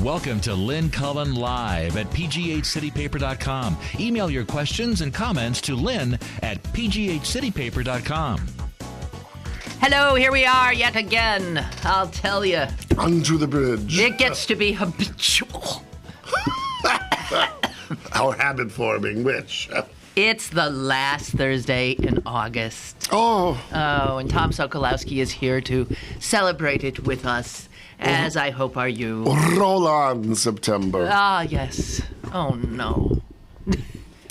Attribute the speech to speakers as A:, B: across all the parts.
A: Welcome to Lynn Cullen Live at pghcitypaper.com. Email your questions and comments to Lynn at pghcitypaper.com.
B: Hello, here we are yet again. I'll tell you.
C: Onto the bridge.
B: It gets to be habitual.
C: Our habit forming, which?
B: It's the last Thursday in August.
C: Oh,
B: and Tom Sokolowski is here to celebrate it with us, as I hope are you.
C: roll on, September.
B: Ah, yes. Oh, no.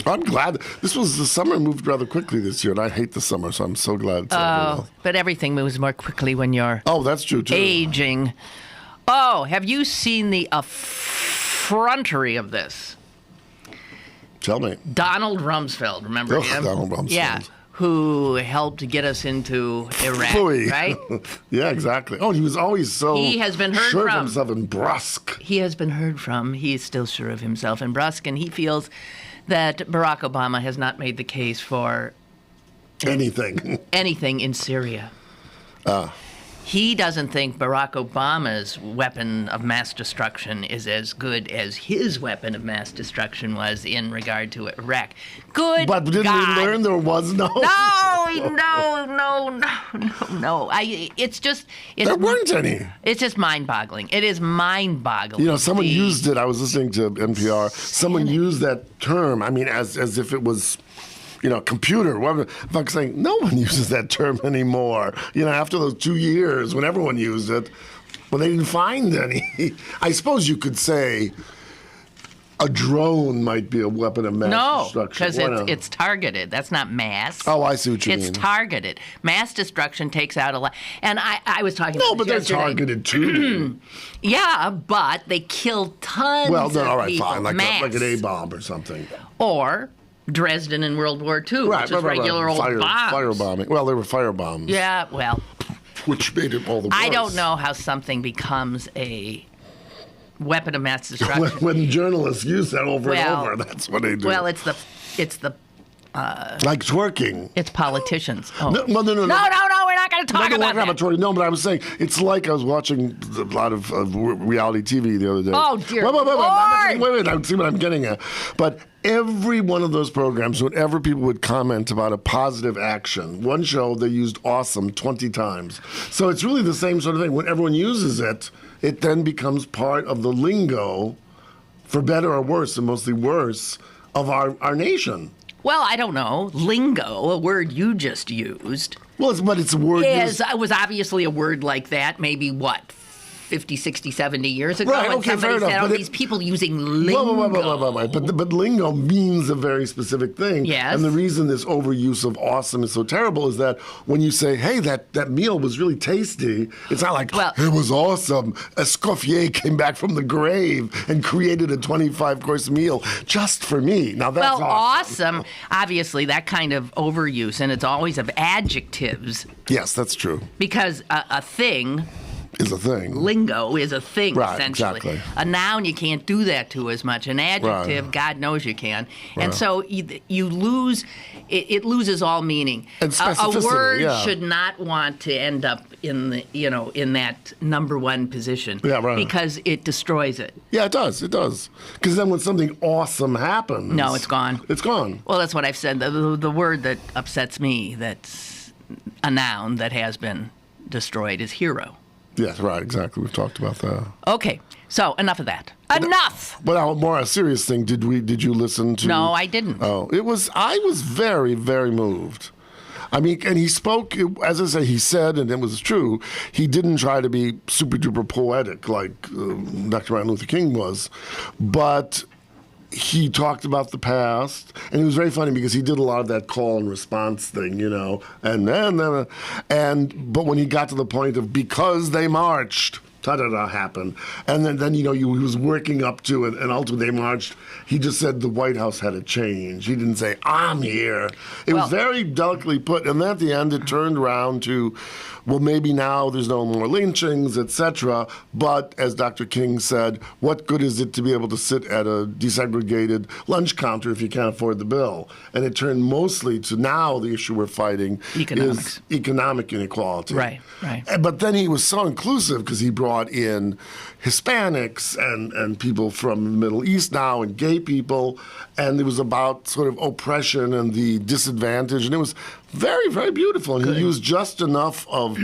C: I'm glad. The summer moved rather quickly this year, and I hate the summer, so I'm so glad it's over now.
B: But everything moves more quickly when you're
C: Oh, that's true, too.
B: aging. Oh, have you seen the effrontery of this?
C: Tell me.
B: Donald Rumsfeld, remember him?
C: Donald Rumsfeld.
B: Yeah, who helped get us into Iraq,
C: Phooey.
B: right?
C: Yeah, exactly. Oh, he was always so
B: He has been heard
C: sure
B: from.
C: of himself and brusque.
B: He has been heard from. He is still sure of himself and brusque, and he feels that Barack Obama has not made the case for
C: Anything.
B: anything in Syria. He doesn't think Barack Obama's weapon of mass destruction is as good as his weapon of mass destruction was in regard to Iraq. Good
C: But didn't
B: God.
C: we learn there was no?
B: No.
C: There weren't any.
B: It's just mind-boggling. It is mind-boggling.
C: You know, someone used it. I was listening to NPR. Someone used that term. I mean, as if it was, computer. Whatever. If I'm saying no one uses that term anymore. After those 2 years when everyone used it, when they didn't find any. I suppose you could say a drone might be a weapon of mass destruction.
B: No, because it's targeted. That's not mass.
C: Oh, I see what you mean.
B: It's targeted. Mass destruction takes out a lot. And I was talking
C: No,
B: about
C: but
B: this
C: they're
B: yesterday.
C: targeted too.
B: Yeah, but they kill tons
C: Well,
B: of
C: all right,
B: people.
C: fine. Like an
B: mass.
C: A-bomb or something.
B: Or Dresden in World War II, which is regular old bombs.
C: Firebombing. Well, they were fire bombs.
B: Yeah, well,
C: Which made it all the worse.
B: I don't know how something becomes a weapon of mass destruction.
C: when journalists use that over and over, that's what they do.
B: Well, it's the
C: like twerking.
B: it's politicians. Oh.
C: No,
B: No, we're not going to talk about that.
C: twerking. No, but I was saying, it's like I was watching a lot of reality TV the other day.
B: Oh, dear
C: Wait,
B: Lord.
C: I see what I'm getting at. But every one of those programs, whenever people would comment about a positive action, one show they used awesome 20 times. So it's really the same sort of thing. When everyone uses it, it then becomes part of the lingo, for better or worse, and mostly worse, of our nation.
B: Well, I don't know. Lingo, a word you just used,
C: Well, it's a word.
B: was obviously a word like that maybe, 50, 60, 70 years ago?
C: Right,
B: when
C: okay,
B: somebody
C: fair enough,
B: said,
C: but
B: these people using lingo.
C: Wait. But lingo means a very specific thing.
B: Yes.
C: And the reason this overuse of awesome is so terrible is that when you say, hey, that meal was really tasty, it's not like, it was awesome. Escoffier came back from the grave and created a 25-course meal just for me. Now, that's
B: awesome. Obviously, that kind of overuse, and it's always of adjectives.
C: Yes, that's true.
B: Because a thing...
C: Is a thing.
B: Lingo is a thing,
C: right,
B: essentially.
C: Exactly.
B: A noun you can't do that to as much. An adjective,
C: right.
B: God knows you can.
C: Right.
B: And so you lose, it loses all meaning.
C: And
B: A
C: specificity,
B: word should not want to end up in in that number one position.
C: Yeah, right.
B: Because it destroys it.
C: Yeah, it does. Because then when something awesome happens...
B: No, it's gone.
C: It's gone.
B: Well, that's what I've said. The word that upsets me, that's a noun that has been destroyed, is hero.
C: Yes, right, exactly. We've talked about that.
B: Okay, so enough of that. Enough!
C: But more a serious thing, did you listen to...
B: No, I didn't.
C: Oh, I was very, very moved. I mean, and he spoke, as I say, he said, and it was true, he didn't try to be super duper poetic like Dr. Martin Luther King was, but he talked about the past, and it was very funny because he did a lot of that call and response thing, but when he got to the point of because they marched, ta-da-da happened. And then he was working up to it, and ultimately they marched. He just said the White House had to change. He didn't say, I'm here. It was very delicately put. And then at the end, it turned around to, well, maybe now there's no more lynchings, etc. But as Dr. King said, what good is it to be able to sit at a desegregated lunch counter if you can't afford the bill? And it turned mostly to now the issue we're fighting is economic inequality.
B: Right.
C: But then he was so inclusive because he brought brought in Hispanics and people from the Middle East now and gay people, and it was about sort of oppression and the disadvantage, and it was very, very beautiful. And he used just enough of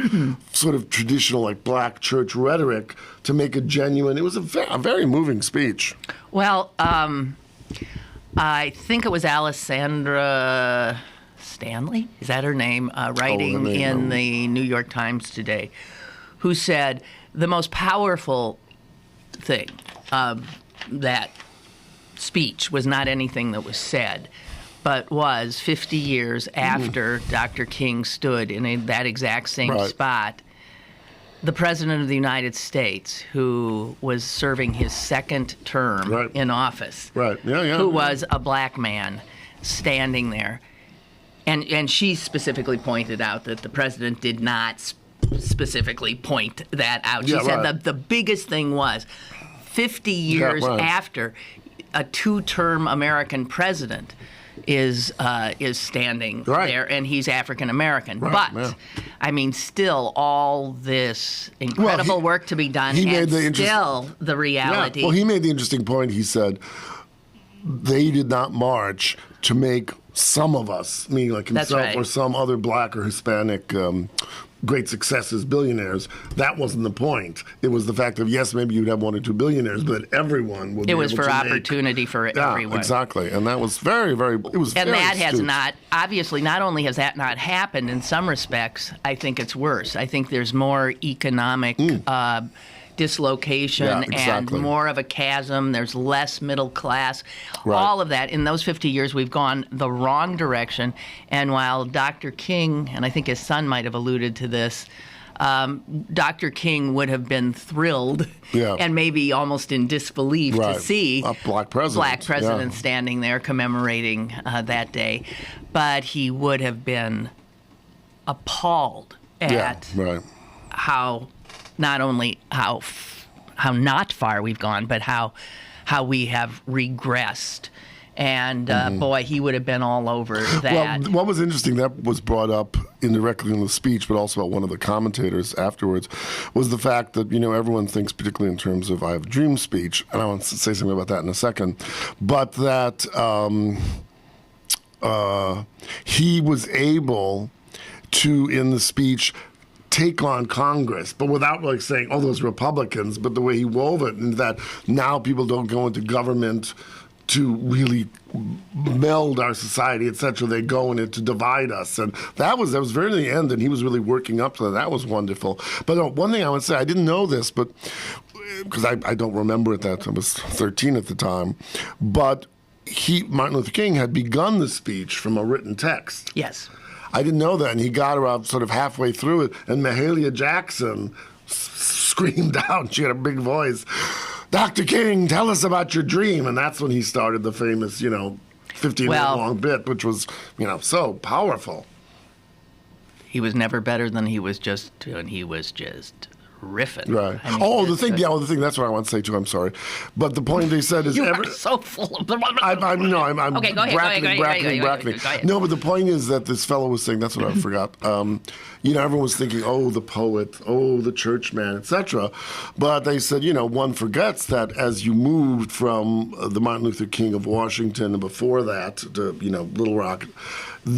C: sort of traditional like black church rhetoric to make it genuine. It was a very moving speech.
B: Well, I think it was Alessandra Stanley, is that her name, writing in the New York Times today, who said the most powerful thing of that speech was not anything that was said, but was 50 years after Dr. King stood in that exact same spot, the President of the United States, who was serving his second term in office, who was a black man standing there. And she specifically pointed out that the president did not specifically point that out. She said that the biggest thing was 50 years after a two-term American president is standing there, and he's African American. But I mean, still all this incredible work to be done, and still the reality.
C: Well, he made the interesting point. He said they did not march to make some of us, meaning like himself or some other black or Hispanic great successes, billionaires. That wasn't the point. It was the fact of, yes, maybe you'd have one or two billionaires, but everyone would be able to make. It was for opportunity
B: for everyone.
C: Exactly. And that was very, very, it was very
B: And that has
C: astute.
B: not, obviously, not only has that not happened in some respects, I think it's worse. I think there's more economic dislocation and more of a chasm. There's less middle class. All of that. In those 50 years, we've gone the wrong direction. And while Dr. King, and I think his son might have alluded to this, Dr. King would have been thrilled and maybe almost in disbelief to see
C: a black president
B: standing there commemorating that day. But he would have been appalled at how not only how not far we've gone, but how we have regressed. And boy, he would have been all over that.
C: Well, what was interesting, that was brought up indirectly in the speech, but also by one of the commentators afterwards, was the fact that, you know, everyone thinks, particularly in terms of I Have a Dream speech, and I want to say something about that in a second, but that he was able to, in the speech, take on Congress, but without like saying, oh, those Republicans, but the way he wove it, and that now people don't go into government to really meld our society, etc. They go in it to divide us. And that was very near the end, and he was really working up to that. That was wonderful. But one thing I would say, I didn't know this, but because I don't remember it, that I was 13 at the time, but Martin Luther King had begun the speech from a written text.
B: Yes.
C: I didn't know that, and he got around sort of halfway through it, and Mahalia Jackson screamed out, she had a big voice, Dr. King, tell us about your dream, and that's when he started the famous, 15-minute long bit, which was, so powerful.
B: He was never better than he was just riffing.
C: Right. I mean, the thing, that's what I want to say too, I'm sorry. But the point they said is...
B: You are so full of...
C: I'm
B: okay, go ahead.
C: No, but the point is that this fellow was saying, that's what I forgot. Everyone was thinking, oh, the poet, oh, the churchman, etc. But they said, one forgets that as you moved from the Martin Luther King of Washington and before that to, Little Rock,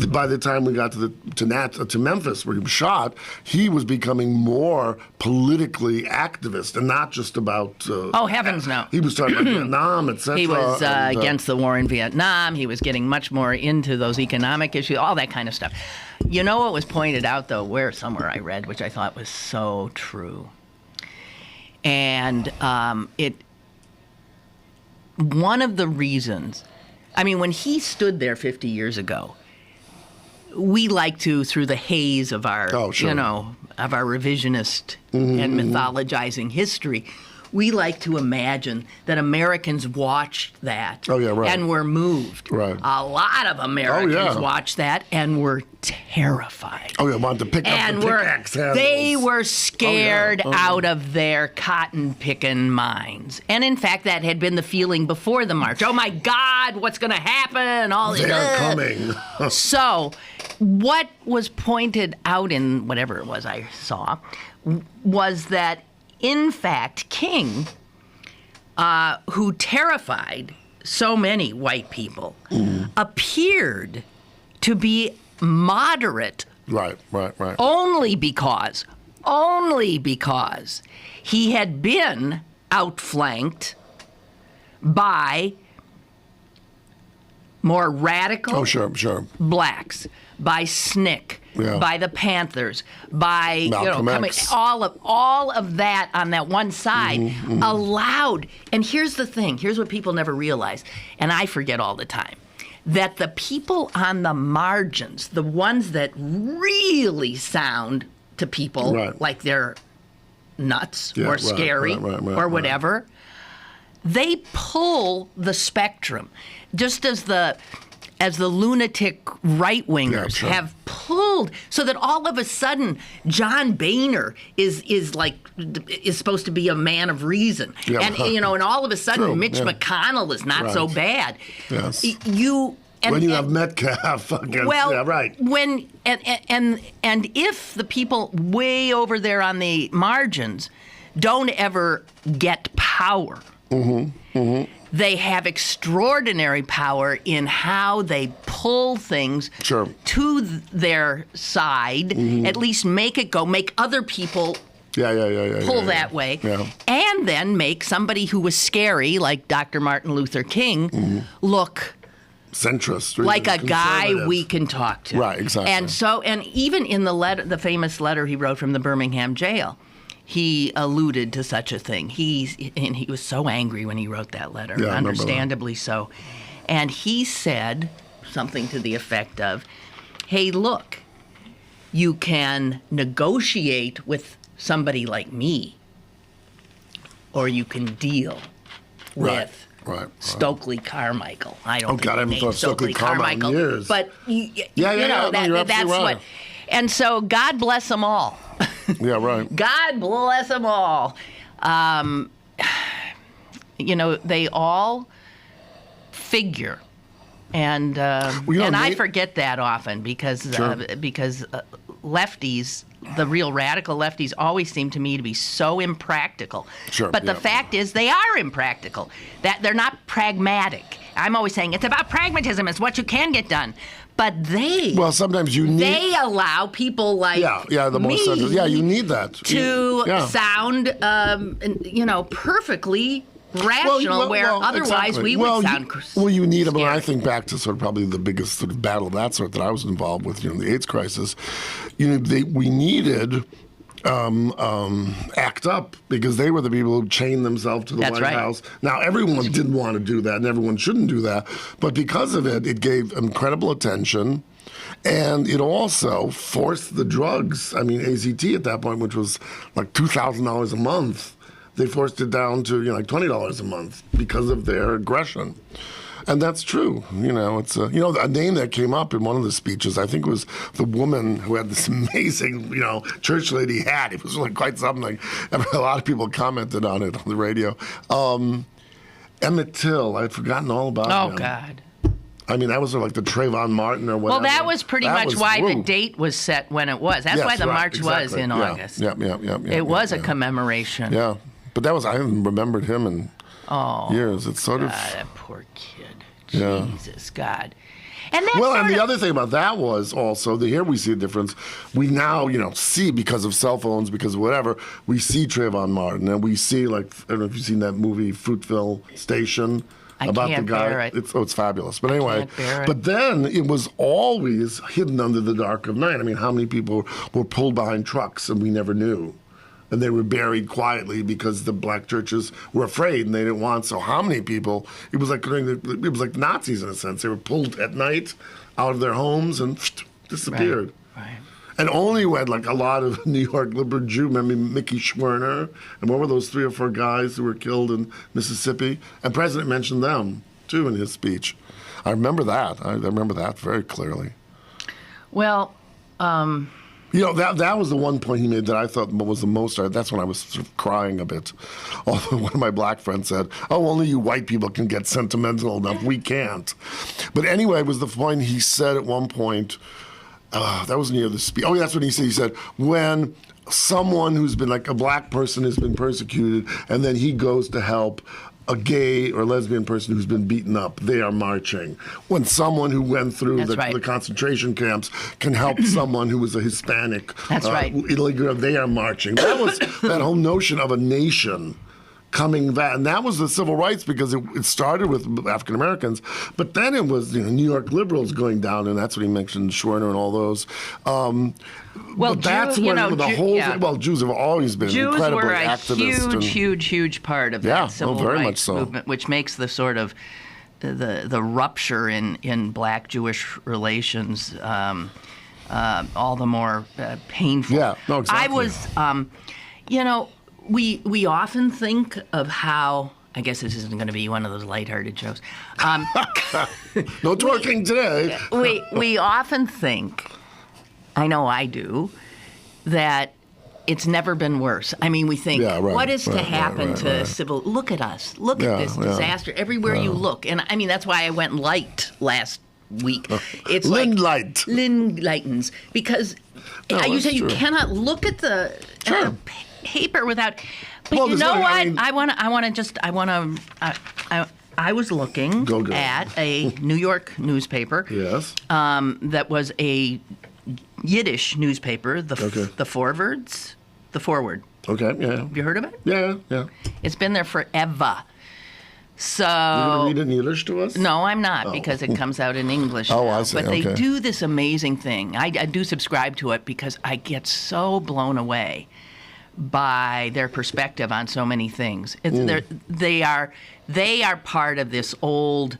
C: by the time we got to Memphis, where he was shot, he was becoming more politically activist and not just about...
B: heavens no.
C: He was talking about Vietnam, etc.
B: He was against the war in Vietnam. He was getting much more into those economic issues, all that kind of stuff. You know what was pointed out, though, somewhere I read, which I thought was so true. And one of the reasons... I mean, when he stood there 50 years ago, we like to, through the haze of our, of our revisionist and mythologizing history, we like to imagine that Americans watched that and were moved. Right. A lot of Americans watched that and were terrified.
C: Wanted to pick up the pickaxe handles.
B: They were scared out of their cotton-picking minds. And in fact, that had been the feeling before the march. Oh my God, what's going to happen?
C: They're coming.
B: So, what was pointed out in whatever it was I saw was that in fact, King, who terrified so many white people, appeared to be moderate.
C: Right.
B: Only because he had been outflanked by more radical blacks, by SNCC, by the Panthers, by
C: Malcolm X.
B: all of that on that one side allowed. And here's the thing. Here's what people never realize, and I forget all the time, that the people on the margins, the ones that really sound to people like they're nuts or scary or whatever, they pull the spectrum, just as the lunatic right-wingers have pulled, so that all of a sudden John Boehner is supposed to be a man of reason, and all of a sudden Mitch McConnell is not so bad.
C: Yes.
B: When
C: you have Metcalf against,
B: when and if the people way over there on the margins don't ever get power, they have extraordinary power in how they pull things to their side, at least make it go, make other people pull that way, and then make somebody who was scary, like Dr. Martin Luther King, look
C: centrist,
B: like a guy we can talk to.
C: Right, exactly.
B: And even in the famous letter he wrote from the Birmingham jail, he alluded to such a thing. He was so angry when he wrote that letter, understandably so. And he said something to the effect of, hey, look, you can negotiate with somebody like me, or you can deal with Stokely Carmichael. I don't think
C: I haven't thought Stokely Carmichael in years.
B: But that's what. And so God bless them all. God bless them all. They all figure, and I forget that often because lefties, the real radical lefties, always seem to me to be so impractical. But the fact is, they are impractical. That they're not pragmatic. I'm always saying it's about pragmatism. It's what you can get done. But
C: sometimes you need.
B: They allow people like me.
C: You need that
B: to sound, perfectly rational, where otherwise we would sound.
C: You need them. I think back to sort of probably the biggest sort of battle of that sort that I was involved with, the AIDS crisis. We needed. ACT UP, because they were the people who chained themselves to the White House. Now, everyone didn't want to do that, and everyone shouldn't do that, but because of it, it gave incredible attention, and it also forced the drugs. I mean, AZT at that point, which was like $2,000 a month, they forced it down to like $20 a month because of their aggression. And that's true. It's a name that came up in one of the speeches. I think it was the woman who had this amazing, church lady hat. It was really quite something. A lot of people commented on it on the radio. Emmett Till. I'd forgotten all about him.
B: Oh, God.
C: I mean, that was like the Trayvon Martin or whatever.
B: Well, that was pretty much why the date was set when it was. That's why the march was in August. It was a commemoration.
C: Yeah. But I haven't remembered him in years. It's sort of.
B: That poor kid. Jesus, God. And that's
C: and the other thing about that was also, here we see a difference. We now, see, because of cell phones, because of whatever, we see Trayvon Martin, and we see, I don't know if you've seen that movie, Fruitville Station, about the guy.
B: Bear it.
C: It's fabulous. But anyway, but then it was always hidden under the dark of night. I mean, how many people were pulled behind trucks and we never knew? And they were buried quietly because the black churches were afraid and they didn't want. So how many people? It was like Nazis in a sense. They were pulled at night out of their homes and disappeared.
B: Right.
C: And only when a lot of New York liberal Jew, remember Mickey Schwerner, and what were those 3 or 4 guys who were killed in Mississippi? And the president mentioned them too in his speech. I remember that. I remember that very clearly.
B: Well.
C: That was the one point he made that I thought was the most. That's when I was sort of crying a bit. Although one of my black friends said, only you white people can get sentimental enough. We can't. But anyway, it was the point he said at one point, that was near the speech. Oh, that's what he said. He said, when someone who's been like a black person has been persecuted, and then he goes to help a gay or lesbian person who's been beaten up, they are marching. When someone who went through the concentration camps can help someone who was a Hispanic illegal, they are marching. That was that whole notion of a nation coming back, and that was the civil rights, because it started with African Americans, but then it was New York liberals going down, and that's what he mentioned, Schwerner and all those.
B: Well,
C: that's when the whole Jews have always been incredibly activist.
B: Jews were a huge part of that civil rights movement, which makes the sort of the rupture in black-Jewish relations all the more painful.
C: Yeah, no, exactly.
B: I was, we often think of how, I guess this isn't going to be one of those lighthearted jokes.
C: No twerking today.
B: we often think, I know I do, that it's never been worse. I mean, we think, what is to happen to civil? Look at us. Look at this disaster everywhere you look. And I mean, that's why I went light last week. It's
C: Lynn
B: lightens, because you say you cannot look at the paper without. But you know what? I was looking at a New York newspaper.
C: Yes.
B: That was a Yiddish newspaper, the Forward.
C: Okay, yeah.
B: Have you heard of it?
C: Yeah.
B: It's been there forever. So
C: you're going to read it in Yiddish to us?
B: No, I'm not, because it comes out in English now.
C: I see.
B: But they do this amazing thing. I do subscribe to it because I get so blown away by their perspective on so many things. They are part of this old.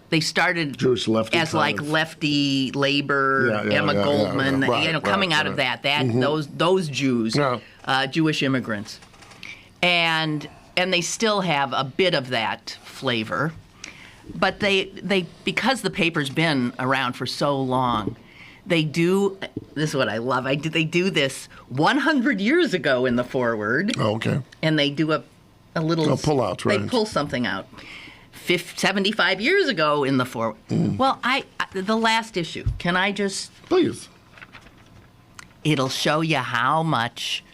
B: They started
C: Jewish lefty
B: as like lefty labor, Emma Goldman, coming out of that those Jews, Jewish immigrants, and they still have a bit of that flavor, but they because the paper's been around for so long. They do, this is what I love, they do this 100 years ago in the Forward.
C: Oh, okay.
B: And they do a little...
C: pull out, right.
B: They pull something out. 75 years ago in the Forward. Well, the last issue, can I just...
C: Please.
B: It'll show you how much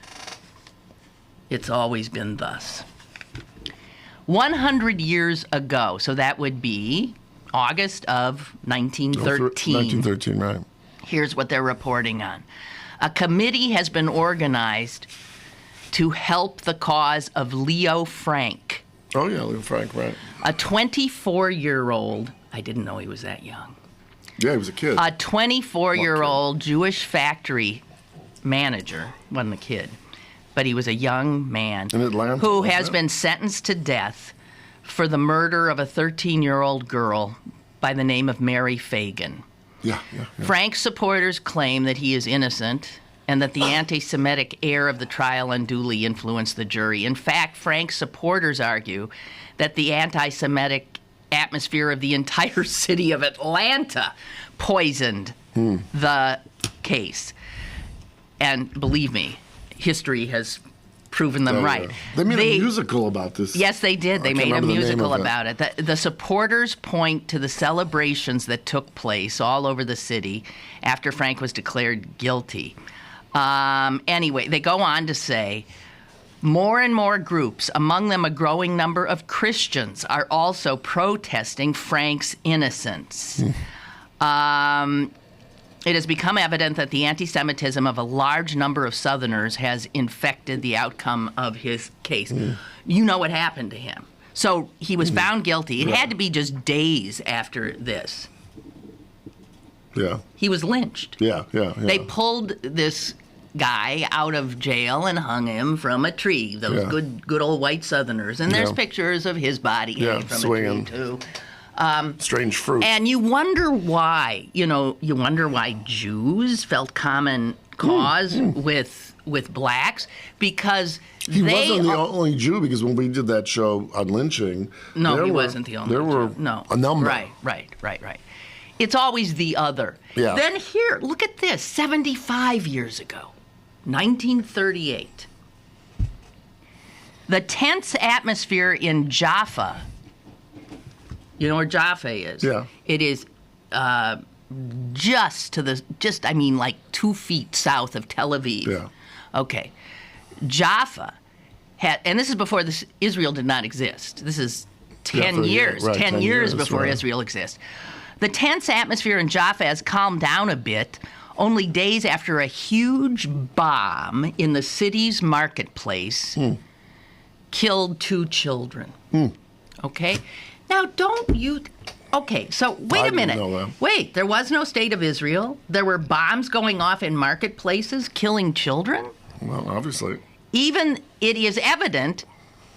B: it's always been thus. 100 years ago, so that would be August of 1913.
C: 1913, right.
B: Here's what they're reporting on. A committee has been organized to help the cause of Leo Frank.
C: Oh, yeah, Leo Frank, right.
B: A 24-year-old, I didn't know he was that young.
C: Yeah, he was a kid.
B: A 24-year-old Jewish factory manager, wasn't a kid, but he was a young man
C: in Atlanta,
B: who has been sentenced to death for the murder of a 13-year-old girl by the name of Mary Fagan.
C: Yeah.
B: Frank's supporters claim that he is innocent and that the anti-Semitic air of the trial unduly influenced the jury. In fact, Frank's supporters argue that the anti-Semitic atmosphere of the entire city of Atlanta poisoned the case. And believe me, history has proven them right.
C: They made a musical about this.
B: Yes, they did. They made a musical about it. The supporters point to the celebrations that took place all over the city after Frank was declared guilty. Anyway, they go on to say, more and more groups, among them a growing number of Christians, are also protesting Frank's innocence. It has become evident that the anti-Semitism of a large number of Southerners has infected the outcome of his case. You know what happened to him. So he was found guilty. It had to be just days after this.
C: Yeah.
B: He was lynched.
C: Yeah.
B: They pulled this guy out of jail and hung him from a tree. Those good old white Southerners. And there's pictures of his body hanging from a tree, too.
C: Strange fruit.
B: And you wonder why, Jews felt common cause with blacks, because
C: he wasn't the only Jew, because when we did that show on lynching,
B: he wasn't the only Jew.
C: There were a number.
B: Right. It's always the other.
C: Yeah.
B: Then here, look at this, 75 years ago, 1938. The tense atmosphere in Jaffa. You know where Jaffa is?
C: Yeah.
B: It is like 2 feet south of Tel Aviv.
C: Yeah.
B: Okay. Jaffa had, and this is before Israel did not exist. This is 10 years,
C: right,
B: 10 years before
C: right.
B: Israel exists. The tense atmosphere in Jaffa has calmed down a bit only days after a huge bomb in the city's marketplace killed 2 children. Okay? Now, don't you... Okay, so wait a minute. Wait, there was no state of Israel? There were bombs going off in marketplaces killing children?
C: Well, obviously.
B: It is evident,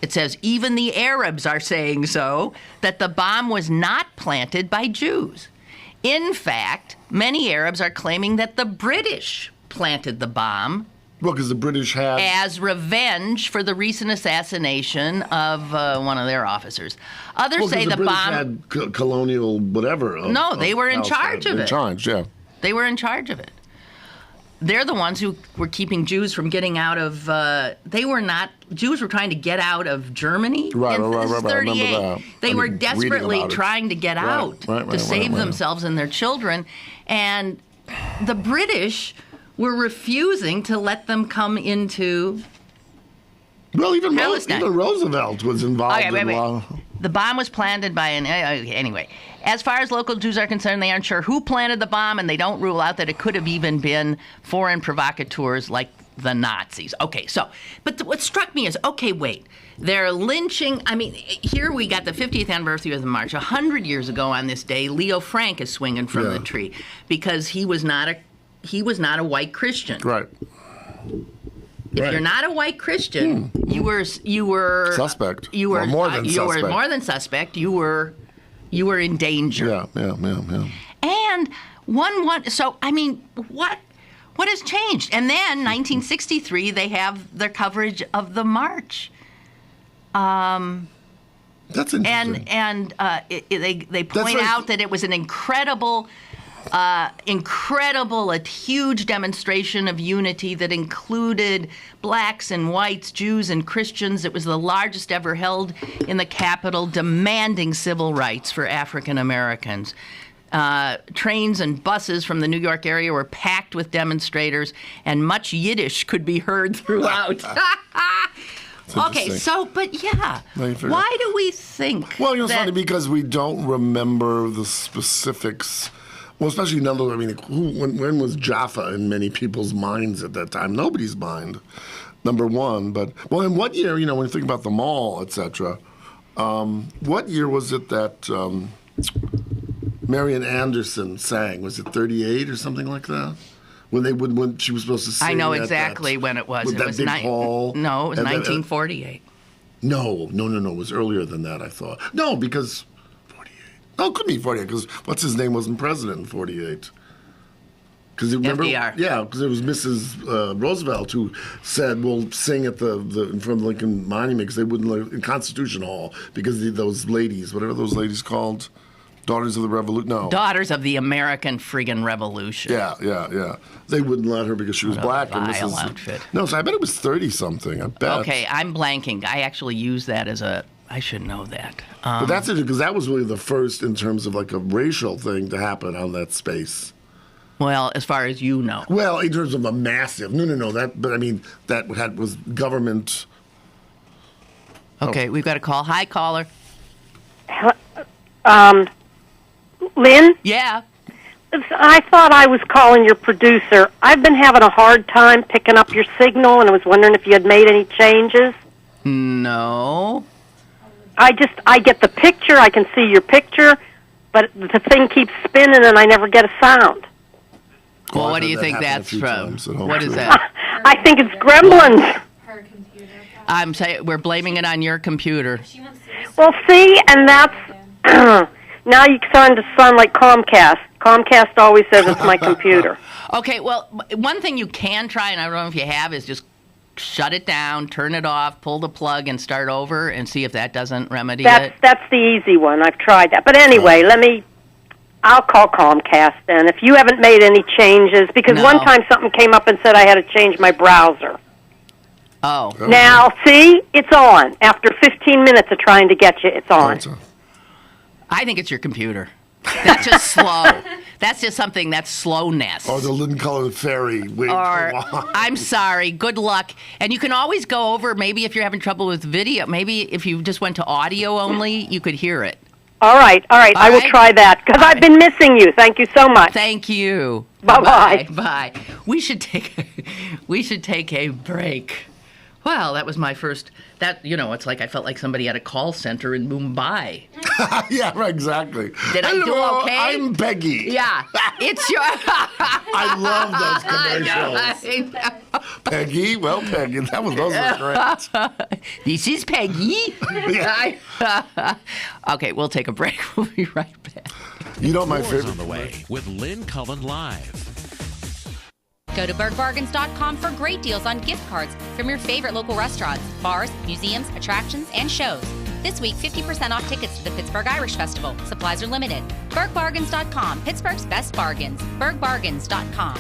B: it says, even the Arabs are saying so, that the bomb was not planted by Jews. In fact, many Arabs are claiming that the British planted the bomb.
C: Well, because the British had...
B: as revenge for the recent assassination of one of their officers. Others say the
C: British
B: bomb...
C: had colonial whatever.
B: They were in charge of it.
C: In charge, yeah.
B: They were in charge of it. They're the ones who were keeping Jews from getting out of... Jews were trying to get out of Germany.
C: Right.
B: This is 38. They were desperately trying to get out to save themselves and their children. And the British were refusing to let them come into Palestine.
C: Even Roosevelt was involved in...
B: The bomb was planted by anyway. As far as local Jews are concerned, they aren't sure who planted the bomb, and they don't rule out that it could have even been foreign provocateurs like the Nazis. Okay, so, but what struck me is, okay, wait. They're lynching, here we got the 50th anniversary of the march. 100 years ago on this day, Leo Frank is swinging from the tree because he was not a white Christian.
C: Right.
B: If you're not a white Christian, you were
C: suspect.
B: You were
C: more than suspect.
B: You were more than suspect. You were in danger.
C: Yeah.
B: And what has changed? And then 1963, they have their coverage of the march.
C: That's interesting.
B: And they point out that it was an incredible, a huge demonstration of unity that included blacks and whites, Jews and Christians. It was the largest ever held in the Capitol, demanding civil rights for African Americans. Trains and buses from the New York area were packed with demonstrators, and much Yiddish could be heard throughout. Okay, why do we think?
C: Well, it's funny because we don't remember the specifics. Well, especially now, when was Jaffa in many people's minds at that time? Nobody's mind, number one. But, in what year, when you think about the mall, etc., what year was it that Marian Anderson sang? Was it 38 or something like that? When she was supposed to sing.
B: I know exactly when it was.
C: It was big hall.
B: No, it was 1948.
C: No. It was earlier than that, I thought. No, because... No, it could be 48, because what's his name wasn't president in 48.
B: FDR.
C: Yeah, because it was Mrs. Roosevelt who said, we'll sing at in front of the Lincoln Monument, because they wouldn't let in Constitution Hall, because those ladies, whatever those ladies called, Daughters of the Revolution, no.
B: Daughters of the American friggin' Revolution.
C: Yeah. They wouldn't let her because she was black.
B: Vile outfit.
C: No, so I bet it was 30-something, I bet.
B: Okay, I'm blanking. I actually use that as I should know that.
C: But that's it, because that was really the first in terms of like a racial thing to happen on that space.
B: Well, as far as you know.
C: Well, in terms of a massive, no, that was government.
B: Okay, we've got a call. Hi, caller.
D: Lynn?
B: Yeah.
D: I thought I was calling your producer. I've been having a hard time picking up your signal, and I was wondering if you had made any changes.
B: No.
D: I get the picture, I can see your picture, but the thing keeps spinning and I never get a sound.
B: Well, what do you think that's from? What is that?
D: I think it's gremlins.
E: Her computer.
B: I'm saying we're blaming it on your computer.
D: Well, see, and that's... Now you're starting to sound like Comcast. Comcast always says it's my computer.
B: Okay, well, one thing you can try, and I don't know if you have, is just shut it down, turn it off, pull the plug, and start over, and see if that doesn't remedy it.
D: That's the easy one. I've tried that. But anyway, I'll call Comcast then. If you haven't made any changes, because one time something came up and said I had to change my browser.
B: Oh.
D: Now, see, it's on. After 15 minutes of trying to get you, it's on.
B: I think it's your computer. That's just slow. That's just something that's slowness.
C: Or the Lynn Cullen ferry.
B: I'm sorry. Good luck. And you can always go over, maybe if you're having trouble with video, maybe if you just went to audio only, you could hear it.
D: All right. I will try that because I've been missing you. Thank you so much.
B: Thank you.
D: Bye-bye.
B: Bye. We should take a break. Well, that was my first. It's like I felt like somebody at a call center in Mumbai.
C: Yeah, right, exactly.
B: Did I do okay?
C: I'm Peggy.
B: Yeah, it's your.
C: I love those commercials. Peggy, Peggy, those were great.
B: This is Peggy.
C: Yeah.
B: Okay, we'll take a break. We'll be right back.
C: You know my favorite
A: on the way with Lynn Cullen Live.
E: Go to bergbargains.com for great deals on gift cards from your favorite local restaurants, bars, museums, attractions, and shows. This week, 50% off tickets to the Pittsburgh Irish Festival. Supplies are limited. bergbargains.com, Pittsburgh's best bargains. bergbargains.com.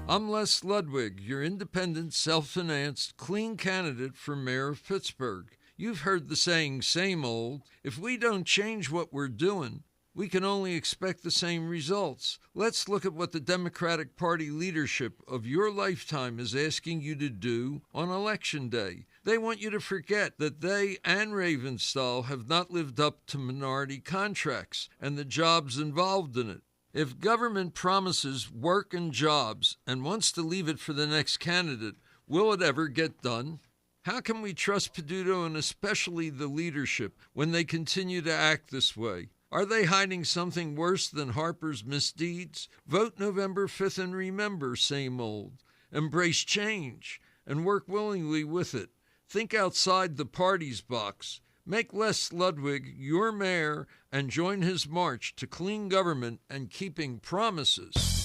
F: I'm Les Ludwig, your independent, self-financed, clean candidate for mayor of Pittsburgh. You've heard the saying, same old. If we don't change what we're doing, we can only expect the same results. Let's look at what the Democratic Party leadership of your lifetime is asking you to do on Election Day. They want you to forget that they and Ravenstahl have not lived up to minority contracts and the jobs involved in it. If government promises work and jobs and wants to leave it for the next candidate, will it ever get done? How can we trust Peduto and especially the leadership when they continue to act this way? Are they hiding something worse than Harper's misdeeds? Vote November 5th and remember, same old. Embrace change and work willingly with it. Think outside the party's box. Make Les Ludwig your mayor and join his march to clean government and keeping promises.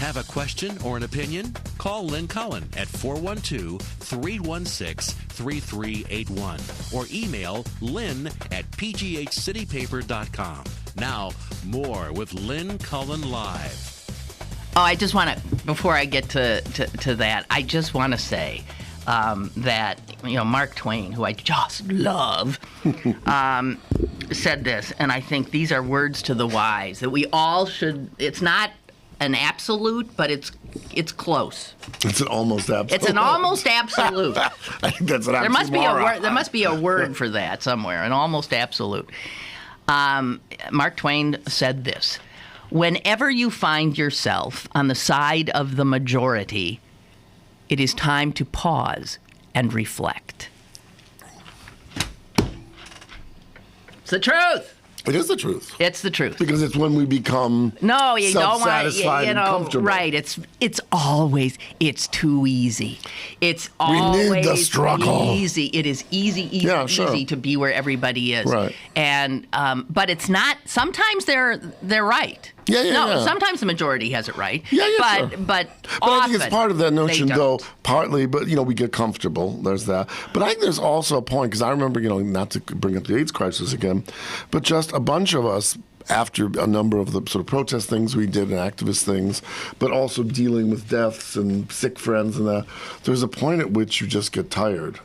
A: Have a question or an opinion? Call Lynn Cullen at 412-316-3381 or email lynn@pghcitypaper.com. Now, more with Lynn Cullen Live.
B: Oh, I just want to, before I get to that, I just want to say that, Mark Twain, who I just love, said this, and I think these are words to the wise, that we all should, it's not an absolute, but it's close.
C: It's an almost absolute.
B: It's an almost absolute.
C: I think that's an
B: there must be a
C: oxymoron.
B: word. There must be a word for that somewhere. An almost absolute. Mark Twain said this: "Whenever you find yourself on the side of the majority, it is time to pause and reflect." It's the truth.
C: It is the truth.
B: It's the truth.
C: Because it's when we become
B: you don't want
C: self-satisfied and comfortable.
B: Right. It's always too easy. It's always
C: we need the struggle.
B: Easy. It is easy to be where everybody is.
C: Right.
B: And but it's not. Sometimes they're right.
C: Yeah.
B: Sometimes the majority has it right.
C: Sure.
B: But
C: I think it's part of that notion, though, partly, but, we get comfortable. There's that. But I think there's also a point, because I remember, not to bring up the AIDS crisis again, but just a bunch of us, after a number of the sort of protest things we did and activist things, but also dealing with deaths and sick friends and that, there's a point at which you just get tired.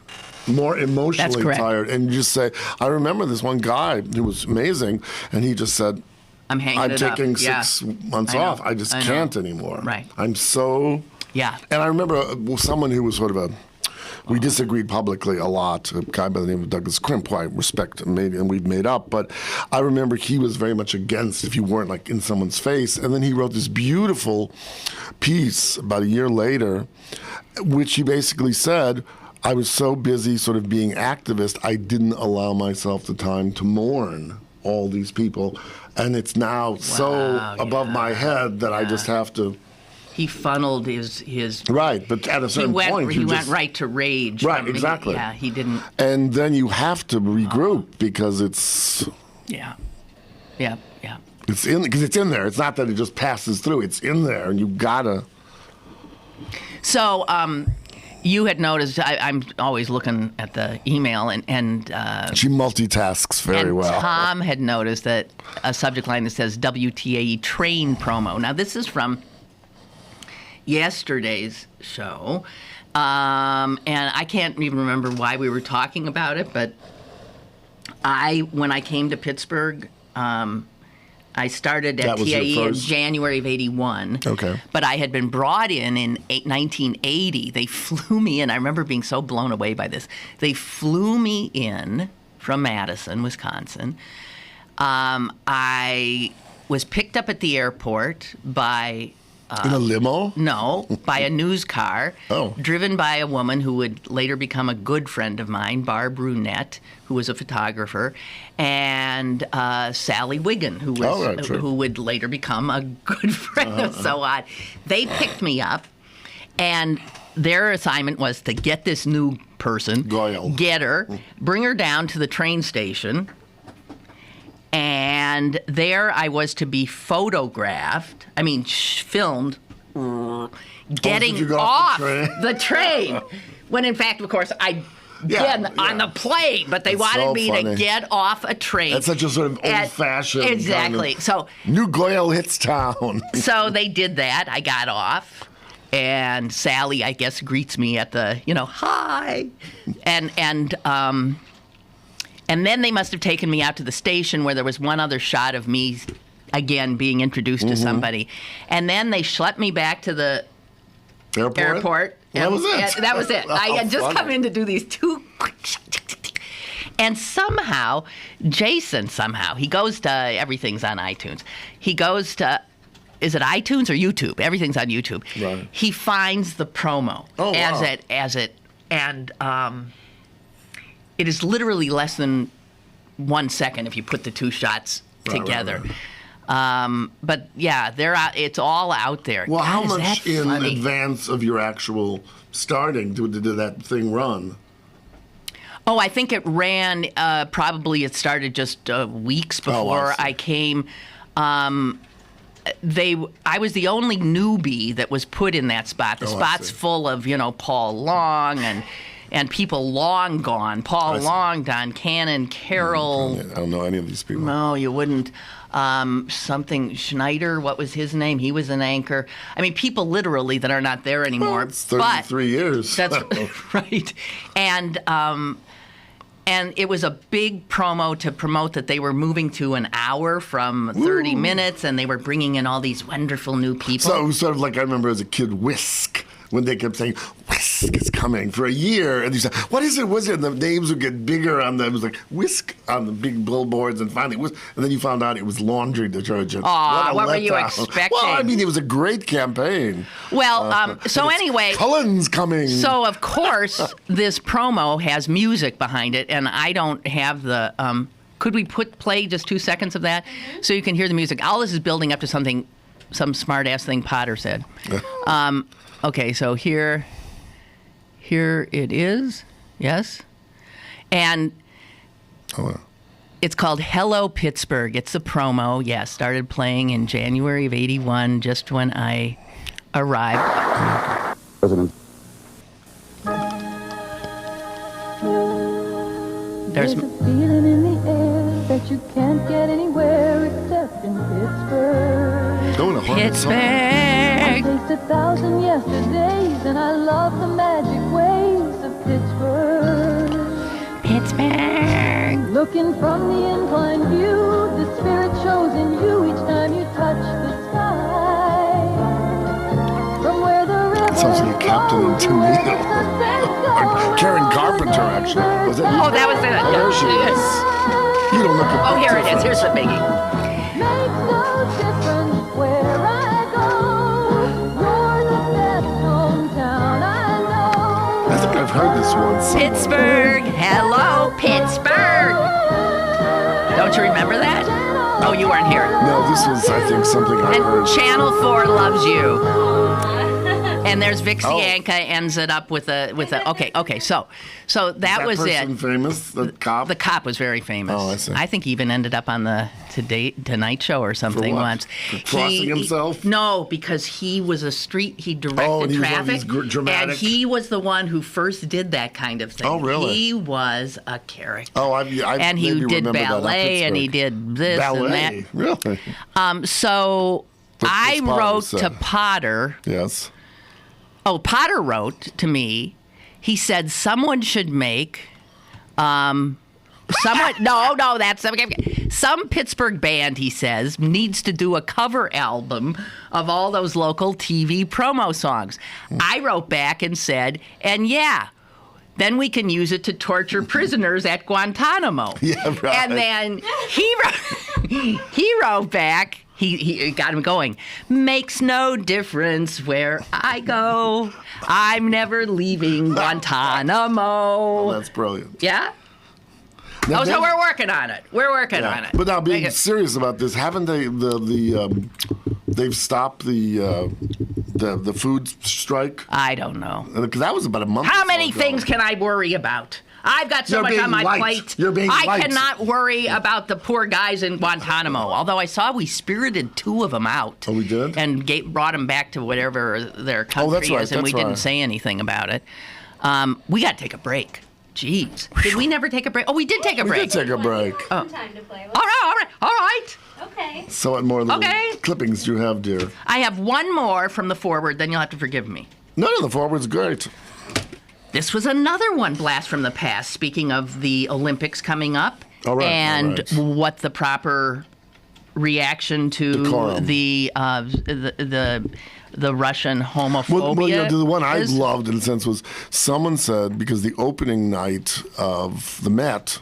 C: More emotionally tired. And you just say, I remember this one guy who was amazing, and he just said, I'm taking 6 months off. I just can't anymore.
B: Right.
C: I'm so...
B: Yeah.
C: And I remember someone who was sort of we disagreed publicly a lot, a guy by the name of Douglas Crimp, who I respect and we've made up. But I remember he was very much against if you weren't like in someone's face. And then he wrote this beautiful piece about a year later, which he basically said, I was so busy sort of being activist, I didn't allow myself the time to mourn all these people. And it's now so above my head that I just have to...
B: He funneled his
C: right, but at a certain point...
B: He went right to rage.
C: Right, exactly.
B: Yeah, he didn't...
C: And then you have to regroup because it's...
B: Yeah.
C: Because it's in there. It's not that it just passes through. It's in there, and you gotta...
B: So, you had noticed, I'm always looking at the email, and
C: she multitasks very well.
B: Tom had noticed that a subject line that says WTAE train promo. Now, this is from yesterday's show, and I can't even remember why we were talking about it, but when I came to Pittsburgh I started at TAE in January of 81.
C: Okay.
B: But I had been brought in 1980. They flew me in. I remember being so blown away by this. They flew me in from Madison, Wisconsin. I was picked up at the airport by...
C: in a limo?
B: No, by a news car, driven by a woman who would later become a good friend of mine, Barb Brunette, who was a photographer, and Sally Wiggin, who would later become a good friend of so on. They picked me up, and their assignment was to get this new person, get her, bring her down to the train station, and there I was to be photographed, filmed, getting off the train. When in fact, of course, on the plane, but they wanted me to get off a train.
C: That's such a sort of old-fashioned
B: exactly. So
C: new Goyle hits town. So
B: they did that. I got off, and Sally, I guess, greets me at the, hi, and then they must have taken me out to the station where there was one other shot of me, again, being introduced to somebody. And then they schlepped me back to the airport.
C: That was it.
B: That was it. I had just come in to do these two quick... And somehow, Jason, he goes to... Everything's on iTunes. He goes to... Is it iTunes or YouTube? Everything's on YouTube.
C: Right.
B: He finds the promo as it... And... it is literally less than 1 second if you put the two shots together. Right. But yeah, they're out, it's all out there.
C: Well, how much in advance of your actual starting did that thing run?
B: Oh, I think it ran, probably it started just weeks before I came. I was the only newbie that was put in that spot. The spot's full of, Paul Long and people long gone. Paul Long, Don Cannon, Carol.
C: I don't know any of these people.
B: No, you wouldn't. Something Schneider, what was his name? He was an anchor. People literally that are not there anymore.
C: Well, it's 33 years.
B: That's right. And it was a big promo to promote that they were moving to an hour from 30 minutes, and they were bringing in all these wonderful new people.
C: So it was sort of like I remember as a kid, Whisk. When they kept saying, Whisk is coming for a year. And you said, what is it? And the names would get bigger on them. It was like Whisk on the big billboards. And finally, and then you found out it was laundry detergent.
B: What were you expecting?
C: Well, it was a great campaign.
B: Well, so anyway.
C: Cullen's coming.
B: So, of course, this promo has music behind it. And I don't have the... could we play just 2 seconds of that? So you can hear the music. All this is building up to some smart-ass thing Potter said. Okay, so here it is, yes, and it's called Hello Pittsburgh. It's a promo, started playing in January of 81, just when I arrived.
G: President.
B: There's
H: a feeling in the air that you can't get anywhere except in Pittsburgh.
B: Pittsburgh.
H: I faced 1,000 yesterdays, and I love the magic ways of Pittsburgh. Looking from the inclined view, the spirit shows in you each time you touch the sky. From where the river
C: sounds like a Captain and Tomato. Karen Carpenter, actually. Was it?
B: Oh, that was it.
C: Oh, there she is. You don't look at
B: Oh, here it is. Here's the biggie.
H: Makes no difference where I go. You're the best hometown I know.
C: I think I've heard this once.
B: Pittsburgh. Hello, Pittsburgh. Don't you remember that? Oh, you weren't here.
C: No, this was, I think, something I heard.
B: And Channel 4 loves you. And there's Vic Cianca ends it up with a okay. So that was it.
C: Person famous? The cop?
B: The cop was very famous.
C: Oh, I see.
B: I think he even ended up on the Tonight Show or something
C: For what?
B: once.
C: For crossing himself?
B: No, because he was he directed
C: and he
B: traffic.
C: was dramatic.
B: And he was the one who first did that kind of thing.
C: Oh, really?
B: He was a character.
C: Oh,
B: and he did ballet and he did this and that.
C: Really?
B: So I wrote to Potter.
C: Yes.
B: Oh, Potter wrote to me. He said someone should make somewhat. No, that's some Pittsburgh band. He says needs to do a cover album of all those local TV promo songs. I wrote back and said, and yeah. Then we can use it to torture prisoners at Guantanamo.
C: Yeah, right.
B: And then he wrote back. He got him going. Makes no difference where I go. I'm never leaving Guantanamo.
C: Oh, that's brilliant.
B: Yeah?
C: Now,
B: so we're working on it. We're working on it.
C: But now, being serious about this, haven't they? They've stopped the food strike.
B: I don't know.
C: Because that was about a month.
B: How many things can I worry about? I've got so much on my plate.
C: You're being
B: I
C: light.
B: cannot worry about the poor guys in Guantanamo. Although I saw we spirited 2 of them out.
C: Oh, we did?
B: And brought them back to whatever their country is, and we didn't say anything about it. We got to take a break. Jeez. Did we never take a break? Oh, we did take a break.
C: We did take a break.
G: Time to play with.
B: All right.
G: Okay.
C: So what more little clippings do you have, dear?
B: I have one more from the forward, then you'll have to forgive me.
C: No, the forward's great.
B: This was another one blast from the past, speaking of the Olympics coming up what the proper reaction to the Russian homophobia.
C: The one I loved in a sense was someone said, because the opening night of the Met,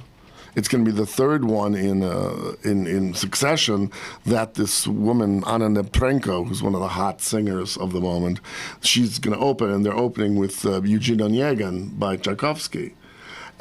C: it's going to be the third one in succession that this woman, Anna Neprenko, who's one of the hot singers of the moment, she's going to open, and they're opening with Eugene Onegin by Tchaikovsky.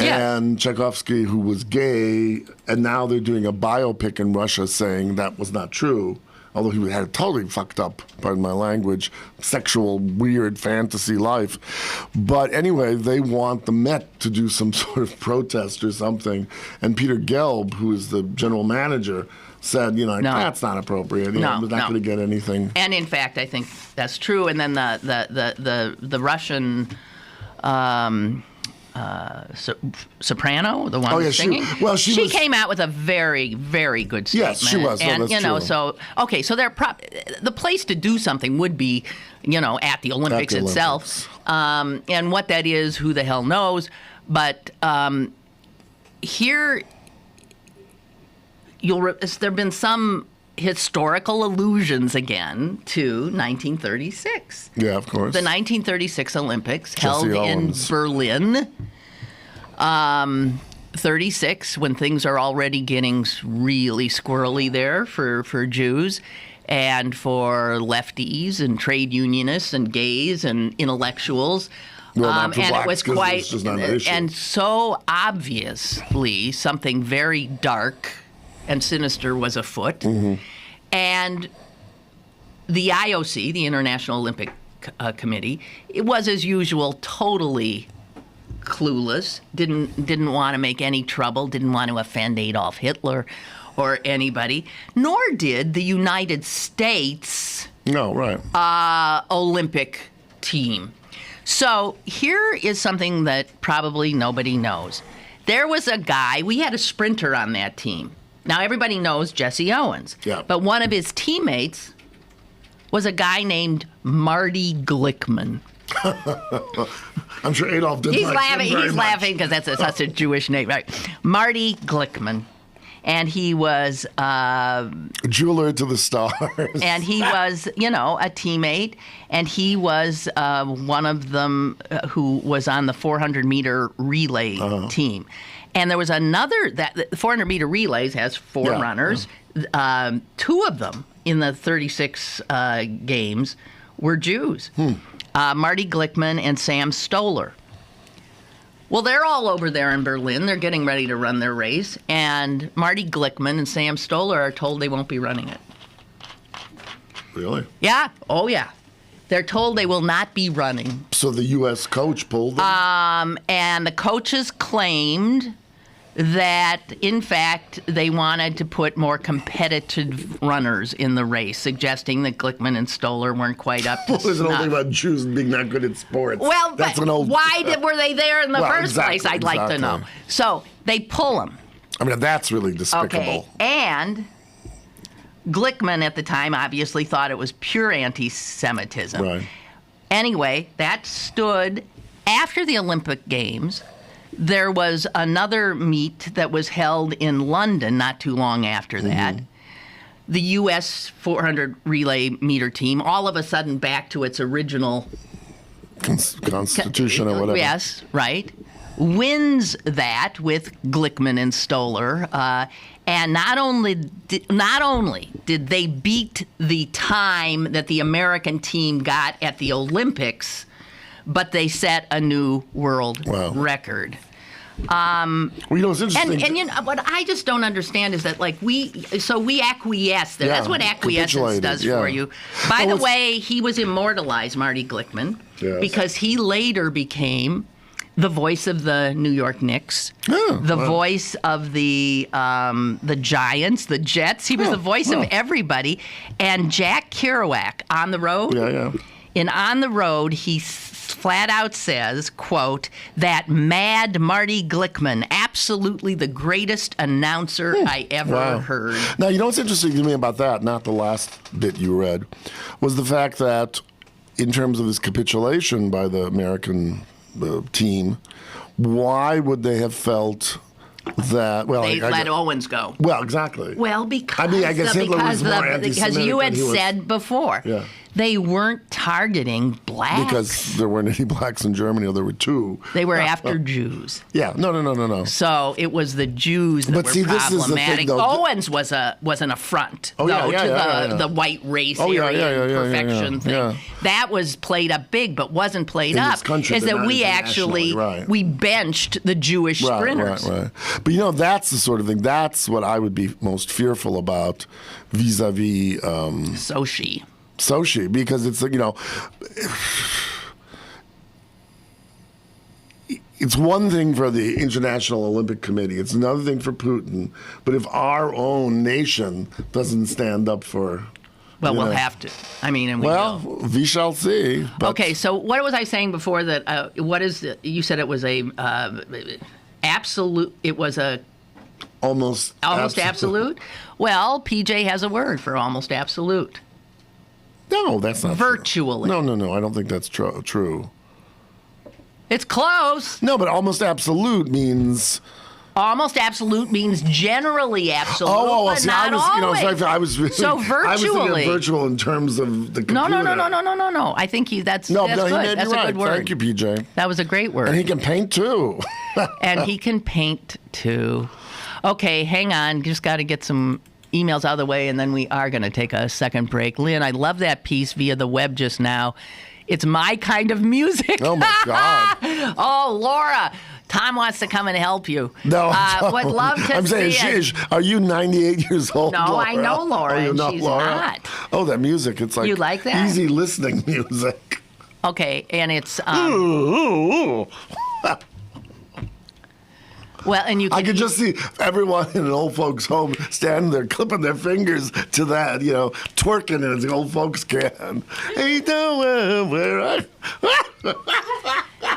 C: Yeah. And Tchaikovsky, who was gay, and now they're doing a biopic in Russia saying that was not true. Although he had a totally fucked up, pardon my language, sexual, weird fantasy life. But anyway, they want the Met to do some sort of protest or something. And Peter Gelb, who is the general manager, said, that's not appropriate. We're not going to get anything.
B: And in fact, I think that's true. And then the Russian soprano, the one who's singing. She came out with a very, very good statement.
C: Yes, she was.
B: And
C: that's true.
B: So the place to do something would be, at the Olympics itself. And what that is, who the hell knows? But here, there've been some historical allusions again to 1936.
C: Yeah, of course.
B: The 1936 Olympics held in Berlin. 36, when things are already getting really squirrely there for Jews and for lefties and trade unionists and gays and intellectuals.
C: Well, and
B: it was quite, and so obviously something very dark and sinister was afoot. Mm-hmm. And the IOC, the International Olympic Committee, it was, as usual, totally clueless, didn't want to make any trouble, didn't want to offend Adolf Hitler or anybody, nor did the United States Olympic team. So here is something that probably nobody knows. There was a guy, we had a sprinter on that team. Now, everybody knows Jesse Owens. Yeah. But one of his teammates was a guy named Marty Glickman.
C: I'm sure Adolf didn't like him very much.
B: He's laughing because that's such a Jewish name, right? Marty Glickman. And he was...
C: jeweler to the stars.
B: And he was, a teammate. And he was one of them who was on the 400-meter relay team. And there was another, the 400-meter relays has 4 runners. Yeah. 2 of them in the 36 games were Jews. Marty Glickman and Sam Stoller. Well, they're all over there in Berlin. They're getting ready to run their race. And Marty Glickman and Sam Stoller are told they won't be running it.
C: Really?
B: Yeah. Oh, yeah. They're told they will not be running.
C: So the U.S. coach pulled them?
B: And the coaches claimed that, in fact, they wanted to put more competitive runners in the race, suggesting that Glickman and Stoller weren't quite up to snuff.
C: There's an old thing about Jews being not good at sports.
B: Well, that's why were they there in the first place, I'd like to know. So they pull them.
C: I mean, that's really despicable.
B: Okay, and Glickman at the time obviously thought it was pure anti-Semitism.
C: Right.
B: Anyway, that stood after the Olympic Games. There was another meet that was held in London not too long after that. The U.S. 400 relay meter team, all of a sudden back to its original
C: Constitution or whatever.
B: Yes, right. Wins that with Glickman and Stoller. And not only did they beat the time that the American team got at the Olympics, but they set a new world record.
C: Well, it's interesting.
B: And what I just don't understand is that we acquiesce there. That's what acquiescence does for you. By the way, he was immortalized, Marty Glickman, because he later became the voice of the New York Knicks, voice of the Giants, the Jets. He was the voice of everybody. And Jack Kerouac, On the Road, in On the Road, he flat out says, quote, that mad Marty Glickman, absolutely the greatest announcer I ever heard.
C: Now, you know what's interesting to me about that, not the last bit you read, was the fact that in terms of this capitulation by the American team, why would they have felt that? Well,
B: they let Owens go.
C: Well, exactly.
B: Well, because
C: I guess Hitler was more anti-Semitic
B: because you had said before. They weren't targeting blacks.
C: Because there weren't any blacks in Germany, or there were two.
B: They were after Jews.
C: Yeah, no.
B: So it was the Jews that were problematic.
C: This is the thing, though.
B: Owens was an affront, to the white race perfection thing. Yeah. That was played up big, but wasn't played up. Is that we actually we benched the Jewish sprinters.
C: Right. But that's the sort of thing. That's what I would be most fearful about vis-a-vis Sochi, because it's it's one thing for the International Olympic Committee, it's another thing for Putin, but if our own nation doesn't stand up for...
B: Well, we'll have to. I mean, and
C: we shall see.
B: Okay, so what was I saying before that, you said it was a absolute, it was a...
C: Almost
B: absolute? Well, PJ has a word for almost absolute.
C: No, that's not
B: virtually.
C: True. No. I don't think that's true.
B: It's close.
C: No, but almost absolute means...
B: Almost absolute means generally absolute, but not always.
C: I was
B: so virtually.
C: I was thinking virtual in terms of the computer.
B: No. I think that's good. That's a good word.
C: Thank you, PJ.
B: That was a great word.
C: And he can paint too.
B: Okay, hang on. Just got to get some emails out of the way, and then we are going to take a second break. Lynn, I love that piece via the web just now. It's my kind of music.
C: Oh, my God.
B: Oh, Laura. Tom wants to come and help you.
C: No,
B: would love to
C: I'm saying, are you 98 years old,
B: No,
C: Laura?
B: I know Laura, and she's not.
C: Oh, that music. It's like,
B: you like that?
C: Easy listening music.
B: Okay, and it's...
C: Ooh.
B: Well, and
C: I could just see everyone in an old folks' home standing there, clipping their fingers to that, twerking as the old folks can. Ain't nowhere where I...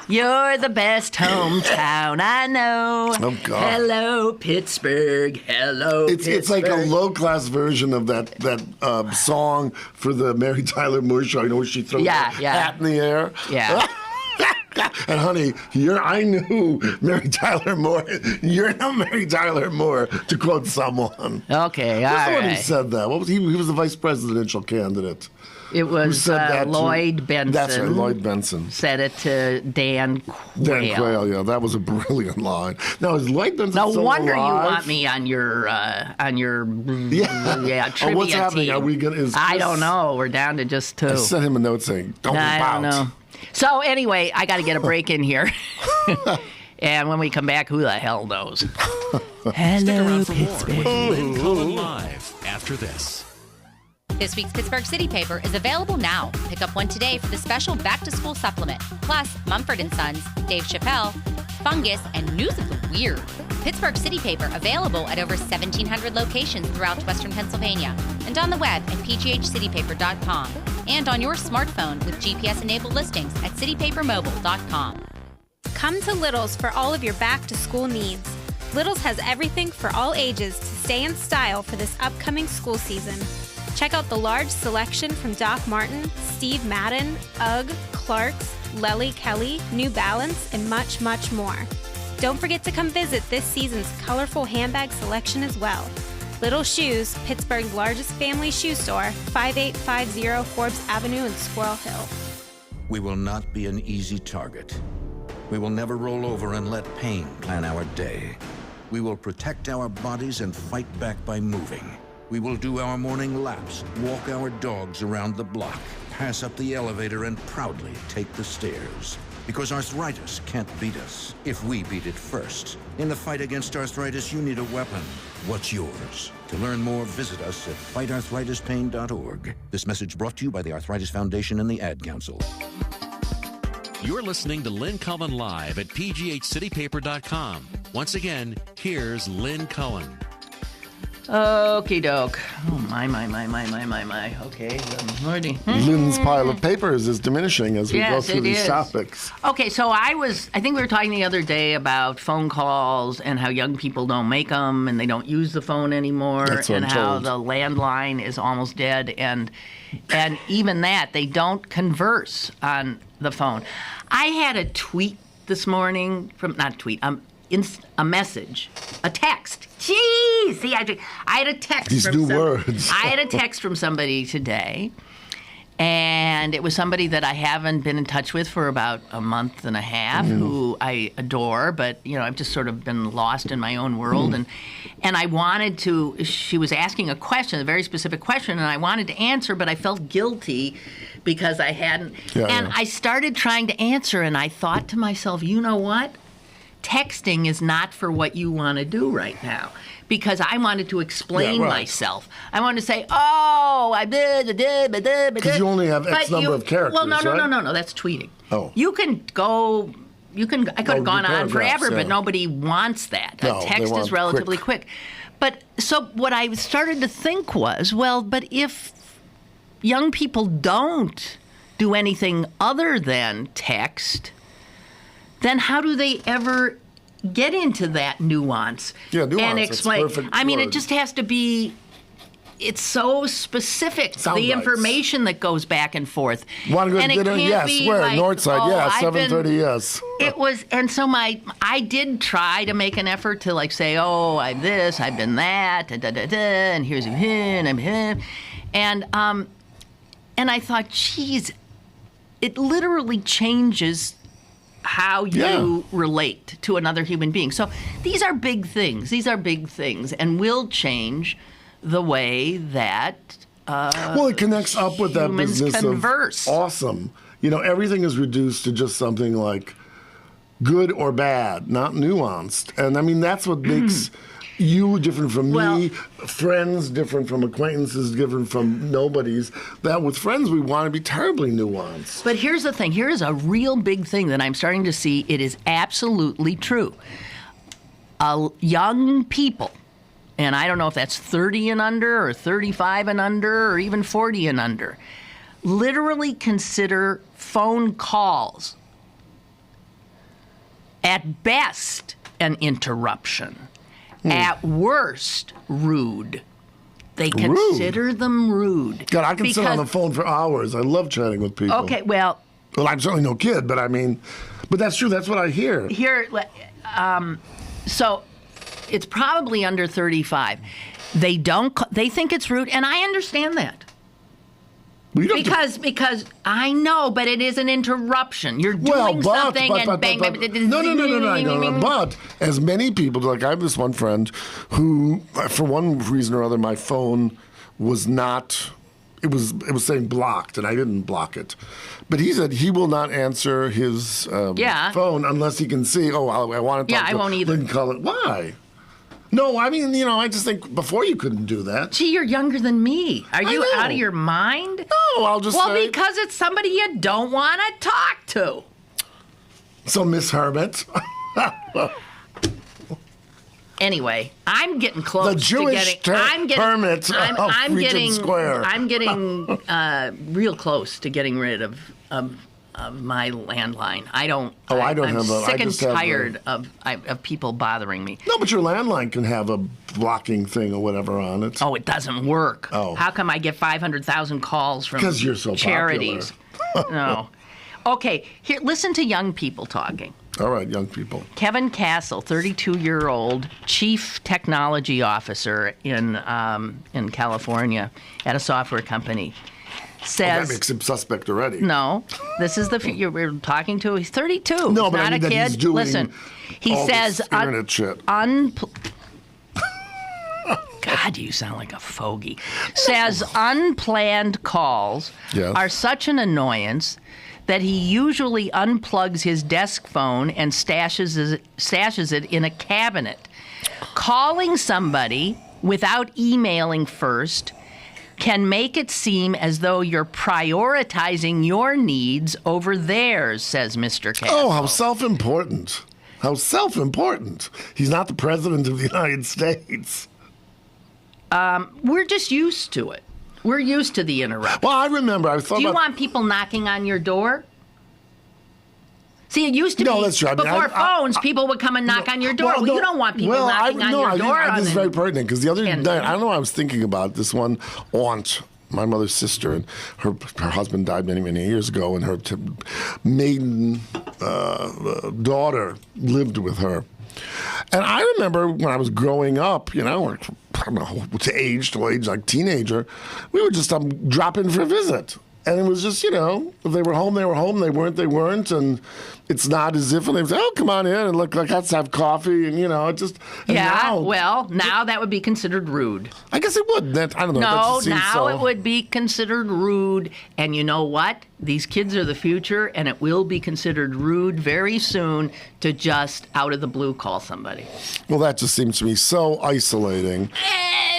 B: You're the best hometown I know.
C: Oh, God.
B: Hello, Pittsburgh. Hello, Pittsburgh.
C: It's like a low-class version of that song for the Mary Tyler Moore show. Where she throws her hat in the air?
B: Yeah.
C: And honey, I knew Mary Tyler Moore. You're no Mary Tyler Moore, to quote someone.
B: Okay, all
C: right.
B: Who's
C: the one who said that? What was he? He was the vice presidential candidate.
B: It was Lloyd Benson.
C: That's right, Lloyd Benson.
B: Said it to Dan Quayle.
C: Dan Quayle, yeah, that was a brilliant line. Now, is Lloyd Benson
B: no
C: still
B: wonder
C: alive?
B: You want me on your trivia
C: what's happening?
B: team.
C: Are we gonna?
B: I don't know. We're down to just 2.
C: I sent him a note saying, "Don't
B: I don't know." So anyway, I got to get a break in here. And when we come back, who the hell knows? Hello, Pittsburgh.
A: Lynn Cullen live after this.
E: This week's Pittsburgh City Paper is available now. Pick up one today for the special back-to-school supplement. Plus, Mumford & Sons, Dave Chappelle, Fungus, and News of the Weird. Pittsburgh City Paper available at over 1,700 locations throughout Western Pennsylvania and on the web at pghcitypaper.com and on your smartphone with GPS-enabled listings at citypapermobile.com.
G: Come to Little's for all of your back-to-school needs. Little's has everything for all ages to stay in style for this upcoming school season. Check out the large selection from Doc Marten, Steve Madden, UGG, Clark's, Lely Kelly, New Balance, and much, much more. Don't forget to come visit this season's colorful handbag selection as well. Little Shoes, Pittsburgh's largest family shoe store, 5850 Forbes Avenue in Squirrel Hill.
I: We will not be an easy target. We will never roll over and let pain plan our day. We will protect our bodies and fight back by moving. We will do our morning laps, walk our dogs around the block, pass up the elevator, and proudly take the stairs. Because arthritis can't beat us if we beat it first. In the fight against arthritis, you need a weapon. What's yours? To learn more, visit us at fightarthritispain.org. This message brought to you by the Arthritis Foundation and the Ad Council.
A: You're listening to Lynn Cullen Live at pghcitypaper.com. Once again, here's Lynn Cullen.
B: Okie doke. Oh, my. Okay, Lordy.
C: Lynn's pile of papers is diminishing as we go through these topics.
B: Okay, so I think we were talking the other day about phone calls and how young people don't make them and they don't use the phone anymore, and how the landline is almost dead, and even that, they don't converse on the phone. I had a tweet this morning a message, a text. Jeez, see, I had a text.
C: These new words.
B: I had a text from somebody today, and it was somebody that I haven't been in touch with for about a month and a half, who I adore, but I've just sort of been lost in my own world, and I wanted to. She was asking a question, a very specific question, and I wanted to answer, but I felt guilty because I hadn't. I started trying to answer, and I thought to myself, you know what? Texting is not for what you want to do right now, because I wanted to explain myself. I wanted to say, I did.
C: Because you only have X number of characters,
B: well, no, that's tweeting.
C: Oh.
B: I could have gone on forever, but nobody wants that.
C: No,
B: a text is relatively quick. But so what I started to think was, but if young people don't do anything other than text, then how do they ever get into that nuance and explain? It just has to be. It's so specific. The information that goes back and forth.
C: Want to go to dinner? Yes. Where? North side? Yes. 7:30. Yes.
B: It was, and so I did try to make an effort to say, I'm this, I've been that, and here's him, and I'm him, and I thought, geez, it literally changes how you relate to another human being. So these are big things. And will change the way that
C: it connects up with that business
B: converse.
C: Of awesome. Everything is reduced to just something like good or bad, not nuanced. And that's what makes you different from me, friends different from acquaintances, different from nobodies. That with friends, we want to be terribly nuanced.
B: But here's the thing. Here is a real big thing that I'm starting to see. It is absolutely true. Young people, and I don't know if that's 30 and under or 35 and under or even 40 and under, literally consider phone calls at best an interruption. At worst, rude. They consider them rude.
C: God, I can sit on the phone for hours. I love chatting with people.
B: Okay, well,
C: I'm certainly no kid, but but that's true. That's what I hear.
B: So it's probably under 35. They think it's rude, and I understand that. Because I know, but it is an interruption. You're doing something and bang.
C: No. But as many people, I have this one friend who, for one reason or other, my phone was not. It was saying blocked, and I didn't block it. But he said he will not answer his phone unless he can see. I want to talk to Lynn Cullen. Why? No, I just think before you couldn't do that.
B: Gee, you're younger than me. Are you out of your mind?
C: No, I'll just say.
B: Well, because it's somebody you don't want to talk to.
C: So, Miss Hermit.
B: Anyway, I'm getting close
C: the Jewish
B: to getting.
C: Hermit of Regent Square.
B: I'm getting real close to getting rid of my landline. I'm sick and tired of people bothering me.
C: No, but your landline can have a blocking thing or whatever on it.
B: Oh, it doesn't work.
C: Oh.
B: How come I get 500,000 calls from
C: because you're so
B: charities? No. Okay, here, listen to young people talking.
C: All right, young people.
B: Kevin Castle, 32-year-old chief technology officer in California at a software company, says...
C: that makes him suspect already.
B: No, this is we're talking to. He's 32.
C: No,
B: he's
C: but
B: not
C: I mean
B: a
C: that
B: kid.
C: he's doing
B: Listen, he
C: all
B: says
C: this internet shit.
B: God, you sound like a fogey. Says unplanned calls are such an annoyance that he usually unplugs his desk phone and stashes it in a cabinet. Calling somebody without emailing first can make it seem as though you're prioritizing your needs over theirs, says Mr. Castle.
C: Oh, how self-important. How self-important. He's not the president of the United States.
B: We're just used to it. We're used to the interruption.
C: Well, I remember.
B: Do you want people knocking on your door? See, it used to be
C: that's true.
B: before phones, people would come and knock on your door. Well, you don't want people knocking on your door.
C: This is very pertinent because the other night, I don't know what I was thinking about. This one aunt, my mother's sister, and her husband died many, many years ago, and her maiden daughter lived with her. And I remember when I was growing up, I don't know, to age like teenager, we would just drop in for a visit. And it was just, if they were home, they were home. They weren't. And it's not as if, and they would say, oh, come on in and look, let's have coffee. And, it just. And
B: now that would be considered rude.
C: I guess it would. I don't know.
B: No, now it would be considered rude. And you know what? These kids are the future, and it will be considered rude very soon to just out of the blue call somebody.
C: Well, that just seems to me so isolating.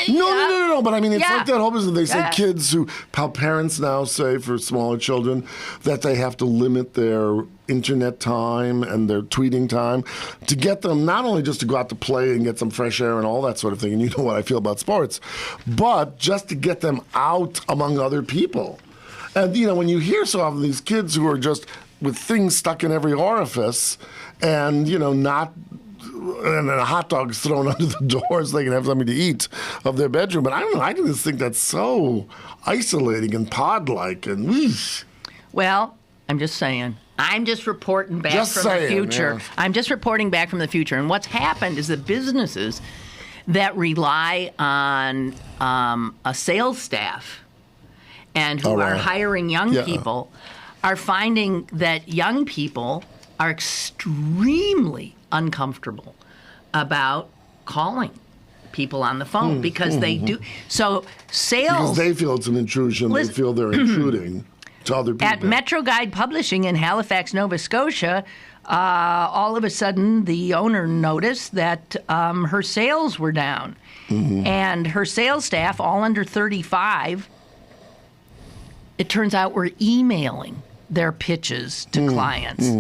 C: No. But I mean, it's like that whole business. They say kids how parents now say for smaller children that they have to limit their internet time and their tweeting time to get them not only just to go out to play and get some fresh air and all that sort of thing. And you know what I feel about sports, but just to get them out among other people. And, when you hear so often these kids who are just with things stuck in every orifice and, and then hot dogs thrown under the door so they can have something to eat of their bedroom. But I don't know. I just think that's so isolating and pod-like and wheesh.
B: Well, I'm just saying. I'm just reporting back the future. Yeah. I'm just reporting back from the future. And what's happened is that businesses that rely on a sales staff and who are hiring young people are finding that young people are extremely uncomfortable about calling people on the phone because they do. So sales...
C: Because they feel it's an intrusion. They feel they're intruding to other people.
B: At Metro Guide Publishing in Halifax, Nova Scotia, all of a sudden the owner noticed that her sales were down. Mm-hmm. And her sales staff, all under 35, it turns out were emailing their pitches to clients.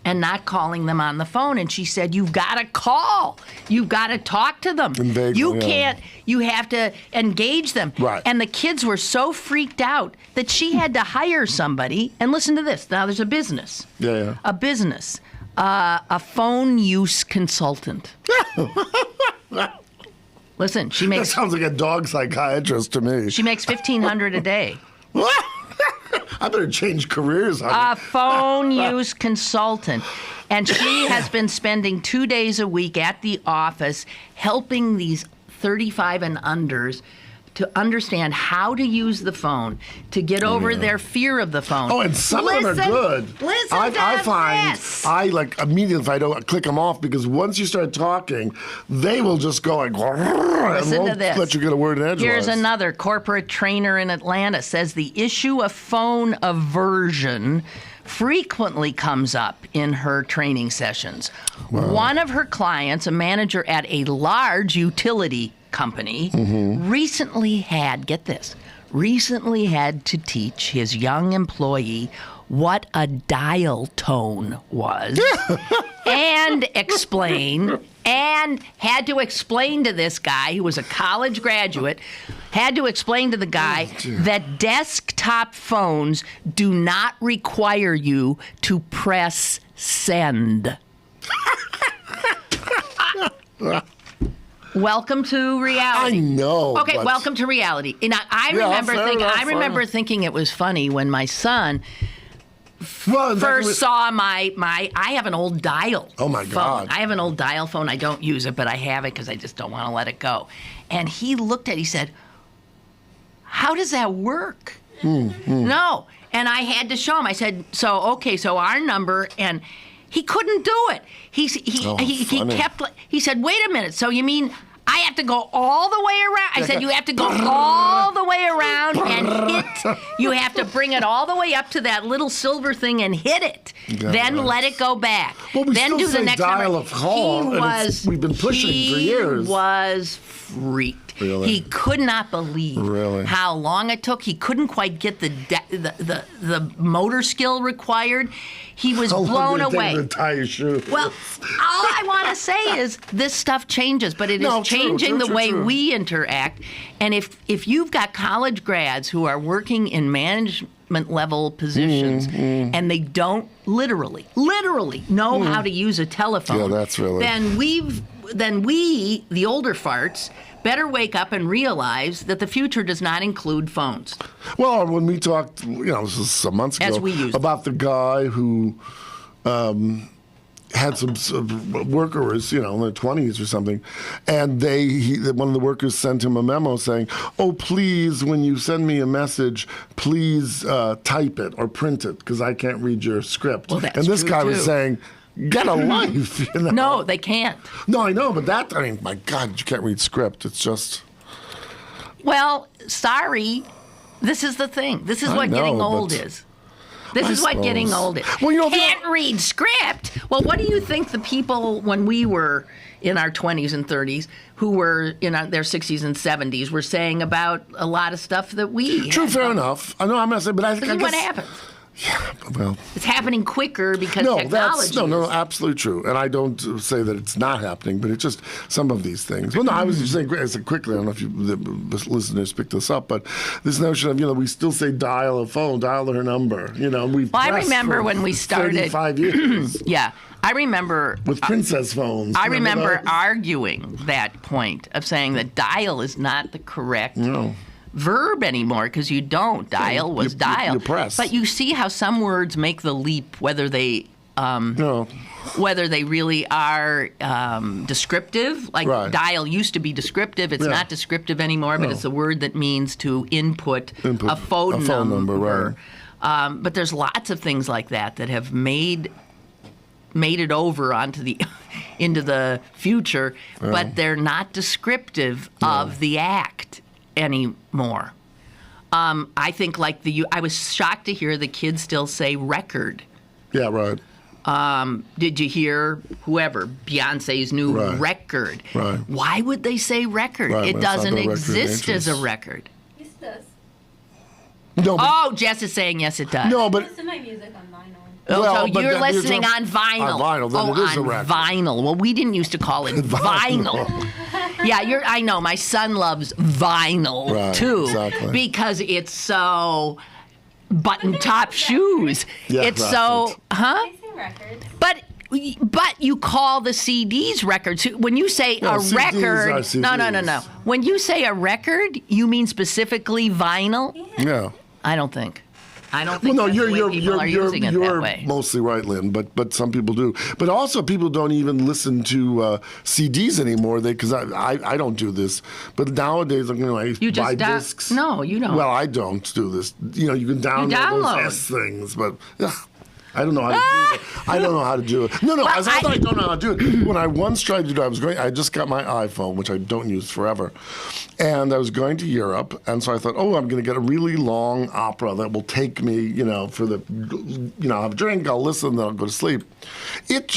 B: And not calling them on the phone. And she said, you've got to call. You've got to talk to them. You can't, you have to engage them.
C: Right.
B: And the kids were so freaked out that she had to hire somebody. And listen to this. Now there's a business. A business. A phone use consultant. Listen, she makes...
C: That sounds like a dog psychiatrist to me.
B: She makes $1,500 a day.
C: I better change careers.
B: A phone use consultant. And she has been spending 2 days a week at the office helping these 35 and unders to understand how to use the phone, to get over their fear of the phone.
C: Oh, and some of them are good. I find
B: this.
C: I like immediately if I don't click them off because once you start talking, they will just go like, and won't let you get a word in edgewise.
B: Here's another corporate trainer in Atlanta says the issue of phone aversion frequently comes up in her training sessions. Wow. One of her clients, a manager at a large utility company, recently had to teach his young employee what a dial tone was and had to explain to this guy who was a college graduate, had to explain to the guy that desktop phones do not require you to press send. Welcome to reality.
C: I know.
B: Okay, welcome to reality. And I remember thinking it was funny when my son first saw my I have an old dial.
C: Oh my God!
B: I have an old dial phone. I don't use it, but I have it because I just don't want to let it go. And he looked at it. He said, "How does that work?" No. And I had to show him. I said, so our number, and he couldn't do it. He kept. He said, wait a minute. So you mean I have to go all the way around? I said, you have to go all the way around and hit. You have to bring it all the way up to that little silver thing and hit it. Then let it go back.
C: Well, we
B: then
C: still
B: do the
C: say
B: next
C: dial
B: number.
C: a call. We've been pushing for years.
B: He was freaked.
C: Really?
B: He could not believe how long it took. He couldn't quite get the motor skill required. He was blown away.
C: To tie your shoe.
B: Well, all I want to say is this stuff changes, but it is changing the way we interact. And if you've got college grads who are working in management level positions and they don't literally know how to use a telephone, then we, the older farts, better wake up and realize that the future does not include phones.
C: Well, when we talked, this was some months ago, about the guy who had some workers, in their 20s or something, and one of the workers sent him a memo saying, "Oh, please, when you send me a message, please type it or print it because I can't read your script."
B: Well, that's
C: and this
B: true
C: guy
B: too.
C: was saying, get a life.
B: No, they can't.
C: No, I know, but my God, you can't read script. It's just.
B: Well, sorry. This is the thing. This is what getting old is. This is what getting old is. Well, can't read script. Well, what do you think the people when we were in our 20s and 30s who were in their 60s and 70s were saying about a lot of stuff that we
C: True, fair enough. I know I'm not saying, but I think
B: this is what happens.
C: Yeah, well,
B: it's happening quicker because technology.
C: No, absolutely true. And I don't say that it's not happening, but it's just some of these things. Well, no, I was just saying quickly. I don't know if the listeners picked this up, but this notion of we still say dial a phone, dial her number.
B: I remember when we started
C: 35 years.
B: Yeah. I remember
C: with princess phones.
B: I remember arguing that point of saying that dial is not the correct verb anymore because you don't. Dial was dial.
C: You press.
B: But you see how some words make the leap whether they really are descriptive. Like dial used to be descriptive. It's not descriptive anymore, but it's a word that means to input a phone number.
C: Right.
B: But there's lots of things like that have made it over into the future, but they're not descriptive of the act anymore. I think I was shocked to hear the kids still say record.
C: Yeah, right.
B: Did you hear Beyonce's new record?
C: Right.
B: Why would they say record?
C: Right,
B: it doesn't exist as a record.
G: Yes, it does.
C: No,
B: Jess is saying yes, it does.
C: No, but
G: I listen to my music on vinyl.
B: So you're listening on vinyl.
C: On vinyl, then it is a record.
B: Vinyl. Well, we didn't used to call it vinyl. Yeah, I know. My son loves vinyl too, because it's so button-top shoes.
C: Yeah,
B: it's so,
G: I say record.
B: But you call the CDs records. When you say a record, no. When you say a record, you mean specifically vinyl?
C: Yeah.
B: I don't think. Well, no,
C: you're
B: using it that way.
C: Mostly right, Lynn, but some people do. But also, people don't even listen to CDs anymore. Because I don't do this. But nowadays, I buy discs.
B: No, you don't.
C: Well, I don't do this. You can download those things, but. I don't know how to do it. I don't know how to do it. No, I don't know how to do it. When I once tried to do it, I just got my iPhone, which I don't use forever. And I was going to Europe, and so I thought, I'm going to get a really long opera that will take me, I'll have a drink, I'll listen, then I'll go to sleep. It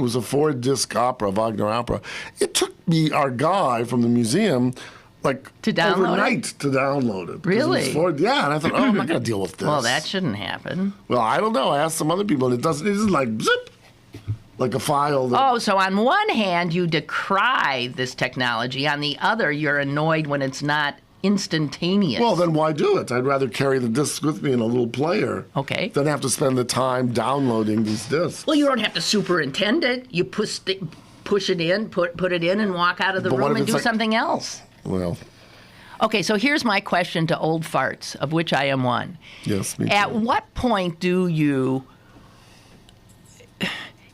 C: was a 4-disc opera, Wagner opera. It took me, our guy from the museum,
B: to download
C: overnight to download it.
B: Really?
C: And I thought, I'm not going to deal with this.
B: Well, that shouldn't happen.
C: Well, I don't know. I asked some other people, and it isn't like zip, like a file.
B: So on one hand, you decry this technology. On the other, you're annoyed when it's not instantaneous.
C: Well, then why do it? I'd rather carry the discs with me in a little player.
B: Okay.
C: Than have to spend the time downloading these discs.
B: Well, you don't have to superintend it. You push it in, put it in, and walk out of the room and do something else.
C: Well,
B: Okay, so here's my question to old farts, of which I am one.
C: Yes, me too.
B: At what point do you...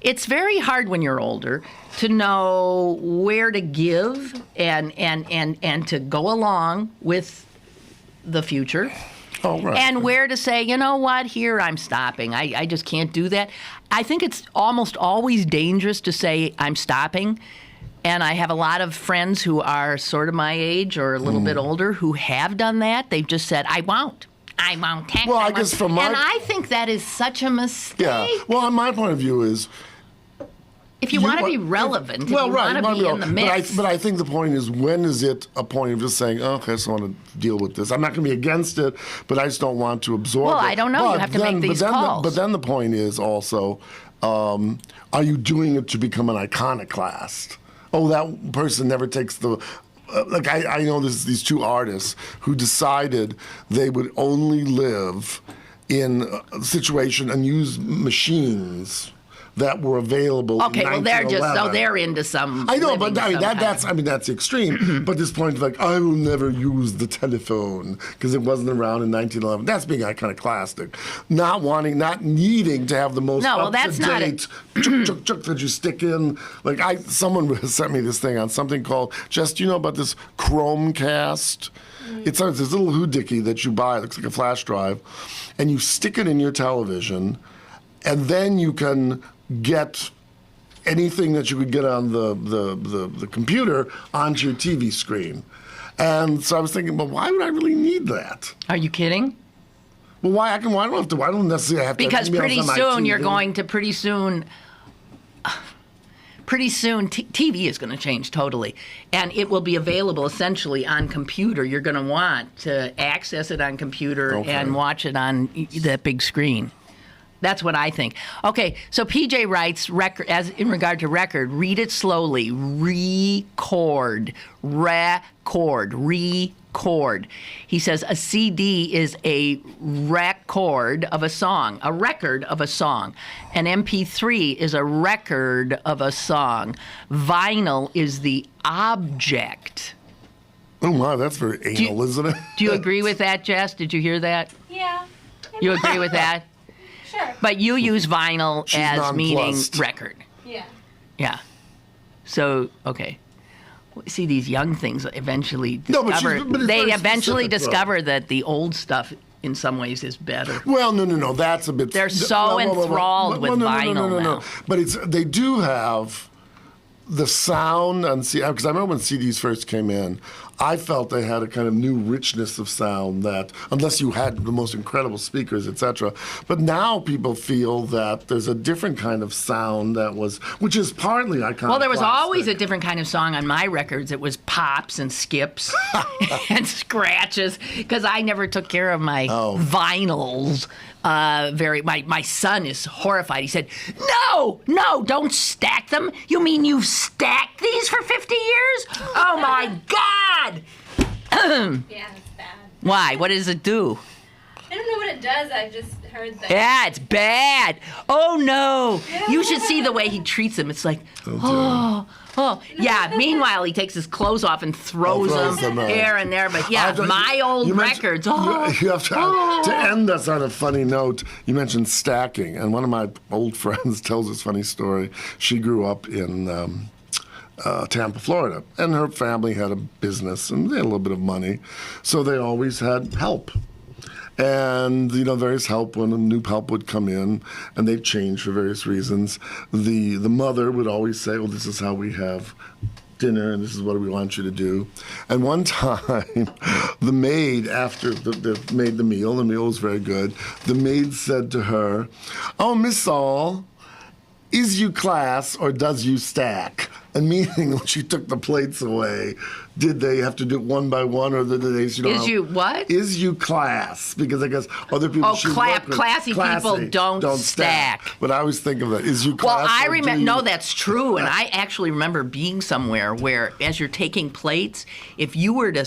B: It's very hard when you're older to know where to give and to go along with the future.
C: Oh, right.
B: And where to say, you know what, here I'm stopping. I just can't do that. I think it's almost always dangerous to say I'm stopping. And I have a lot of friends who are sort of my age or a little bit older who have done that. They've just said, I won't.
C: Well, I guess from my...
B: And I think that is such a mistake.
C: Yeah. Well, my point of view is...
B: If you want to be relevant, if you want to be in the mix.
C: But I think the point is, when is it a point of just saying, okay, I just want to deal with this. I'm not going to be against it, but I just don't want to absorb it.
B: Well, I don't know. You have to make these calls.
C: But then the point is also, are you doing it to become an iconoclast? Oh, that person never takes the... like, I know these two artists who decided they would only live in a situation and use machines that were available.
B: Okay,
C: in
B: well, they're into some.
C: I know, but that's extreme. But this point of like, I will never use the telephone because it wasn't around in 1911. That's being iconoclastic. Not needing to have the most up-to-date chuk that you stick in. Like someone sent me this thing on something called, Jess, do you know about this Chromecast? It's this little hoodookie that you buy. It looks like a flash drive, and you stick it in your television, and then you can get anything that you could get on the computer onto your TV screen. And so I was thinking, well, why would I really need that?
B: Are you kidding?
C: Well, why? I don't necessarily have to.
B: Because pretty soon you're going to pretty soon, TV is going to change totally. And it will be available essentially on computer. You're going to want to access it on computer and watch it on that big screen. That's what I think. Okay, so PJ writes, as in regard to record, read it slowly. Record. He says a CD is a record of a song. A record of a song. An MP3 is a record of a song. Vinyl is the object.
C: Oh, my, that's very anal, isn't it?
B: Do you agree with that, Jess? Did you hear that?
G: Yeah.
B: You agree with that?
G: Sure.
B: But you use vinyl as meaning record.
G: Yeah.
B: Yeah. So, okay. See, these young things eventually discover... they eventually discover that the old stuff, in some ways, is better.
C: Well, no. That's a bit...
B: They're so enthralled with vinyl now.
C: But they do have the sound on CD... Because I remember when CDs first came in, I felt they had a kind of new richness of sound that, unless you had the most incredible speakers, etc. But now people feel that there's a different kind of sound which is partly iconoclastic.
B: Well, there was always a different kind of song on my records. It was pops and skips and scratches, because I never took care of my vinyls. My son is horrified. He said, No, don't stack them. You mean you've stacked these for 50 years? Oh, my God!
G: Yeah, it's bad.
B: Why? What does it do?
G: I don't know what it does. I've just heard that.
B: Yeah, it's bad. Oh, no. You should see the way he treats them. It's like, yeah. Meanwhile, he takes his clothes off and throws them here and there. But yeah, my old records.
C: You have to end us on a funny note. You mentioned stacking, and one of my old friends tells this funny story. She grew up in Tampa, Florida, and her family had a business, and they had a little bit of money, so they always had help. And, various help, when a new help would come in, and they'd change for various reasons, the mother would always say, well, this is how we have dinner, and this is what we want you to do. And one time, the maid, after they made the meal was very good, the maid said to her, oh, Miss Saul, is you class or does you stack? And meaning, when she took the plates away, did they have to do it one by one, or did they?
B: Is you what?
C: Is you class? Because I guess other people.
B: Classy people don't stack.
C: But I always think of that. Is you class?
B: Well, I remember. No, that's true. And I actually remember being somewhere where, as you're taking plates, if you were to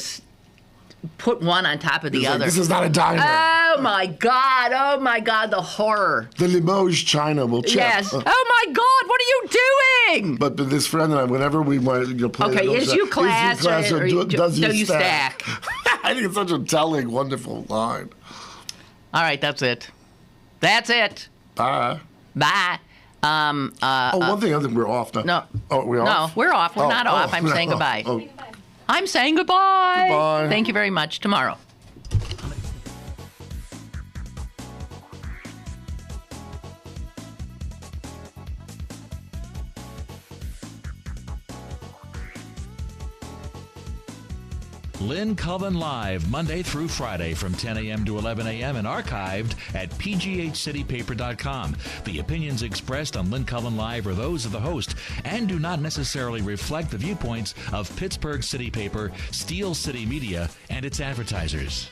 B: put one on top of the other.
C: This is not a diner.
B: Oh my God, the horror.
C: The Limoges china will chip.
B: Yes. Oh my God, what are you doing?
C: But this friend and I, whenever we want to play...
B: Okay, is you class or
C: does you stack? think it's such a telling, wonderful line.
B: All right, that's it. That's it.
C: Bye.
B: Bye.
C: One thing, I think we're off now.
B: No.
C: Oh, we're off?
B: No, we're off. We're not off. I'm saying goodbye.
C: Oh.
B: I'm saying goodbye.
C: Goodbye.
B: Thank you very much. Tomorrow.
A: Lynn Cullen Live, Monday through Friday from 10 a.m. to 11 a.m. and archived at pghcitypaper.com. The opinions expressed on Lynn Cullen Live are those of the host and do not necessarily reflect the viewpoints of Pittsburgh City Paper, Steel City Media, and its advertisers.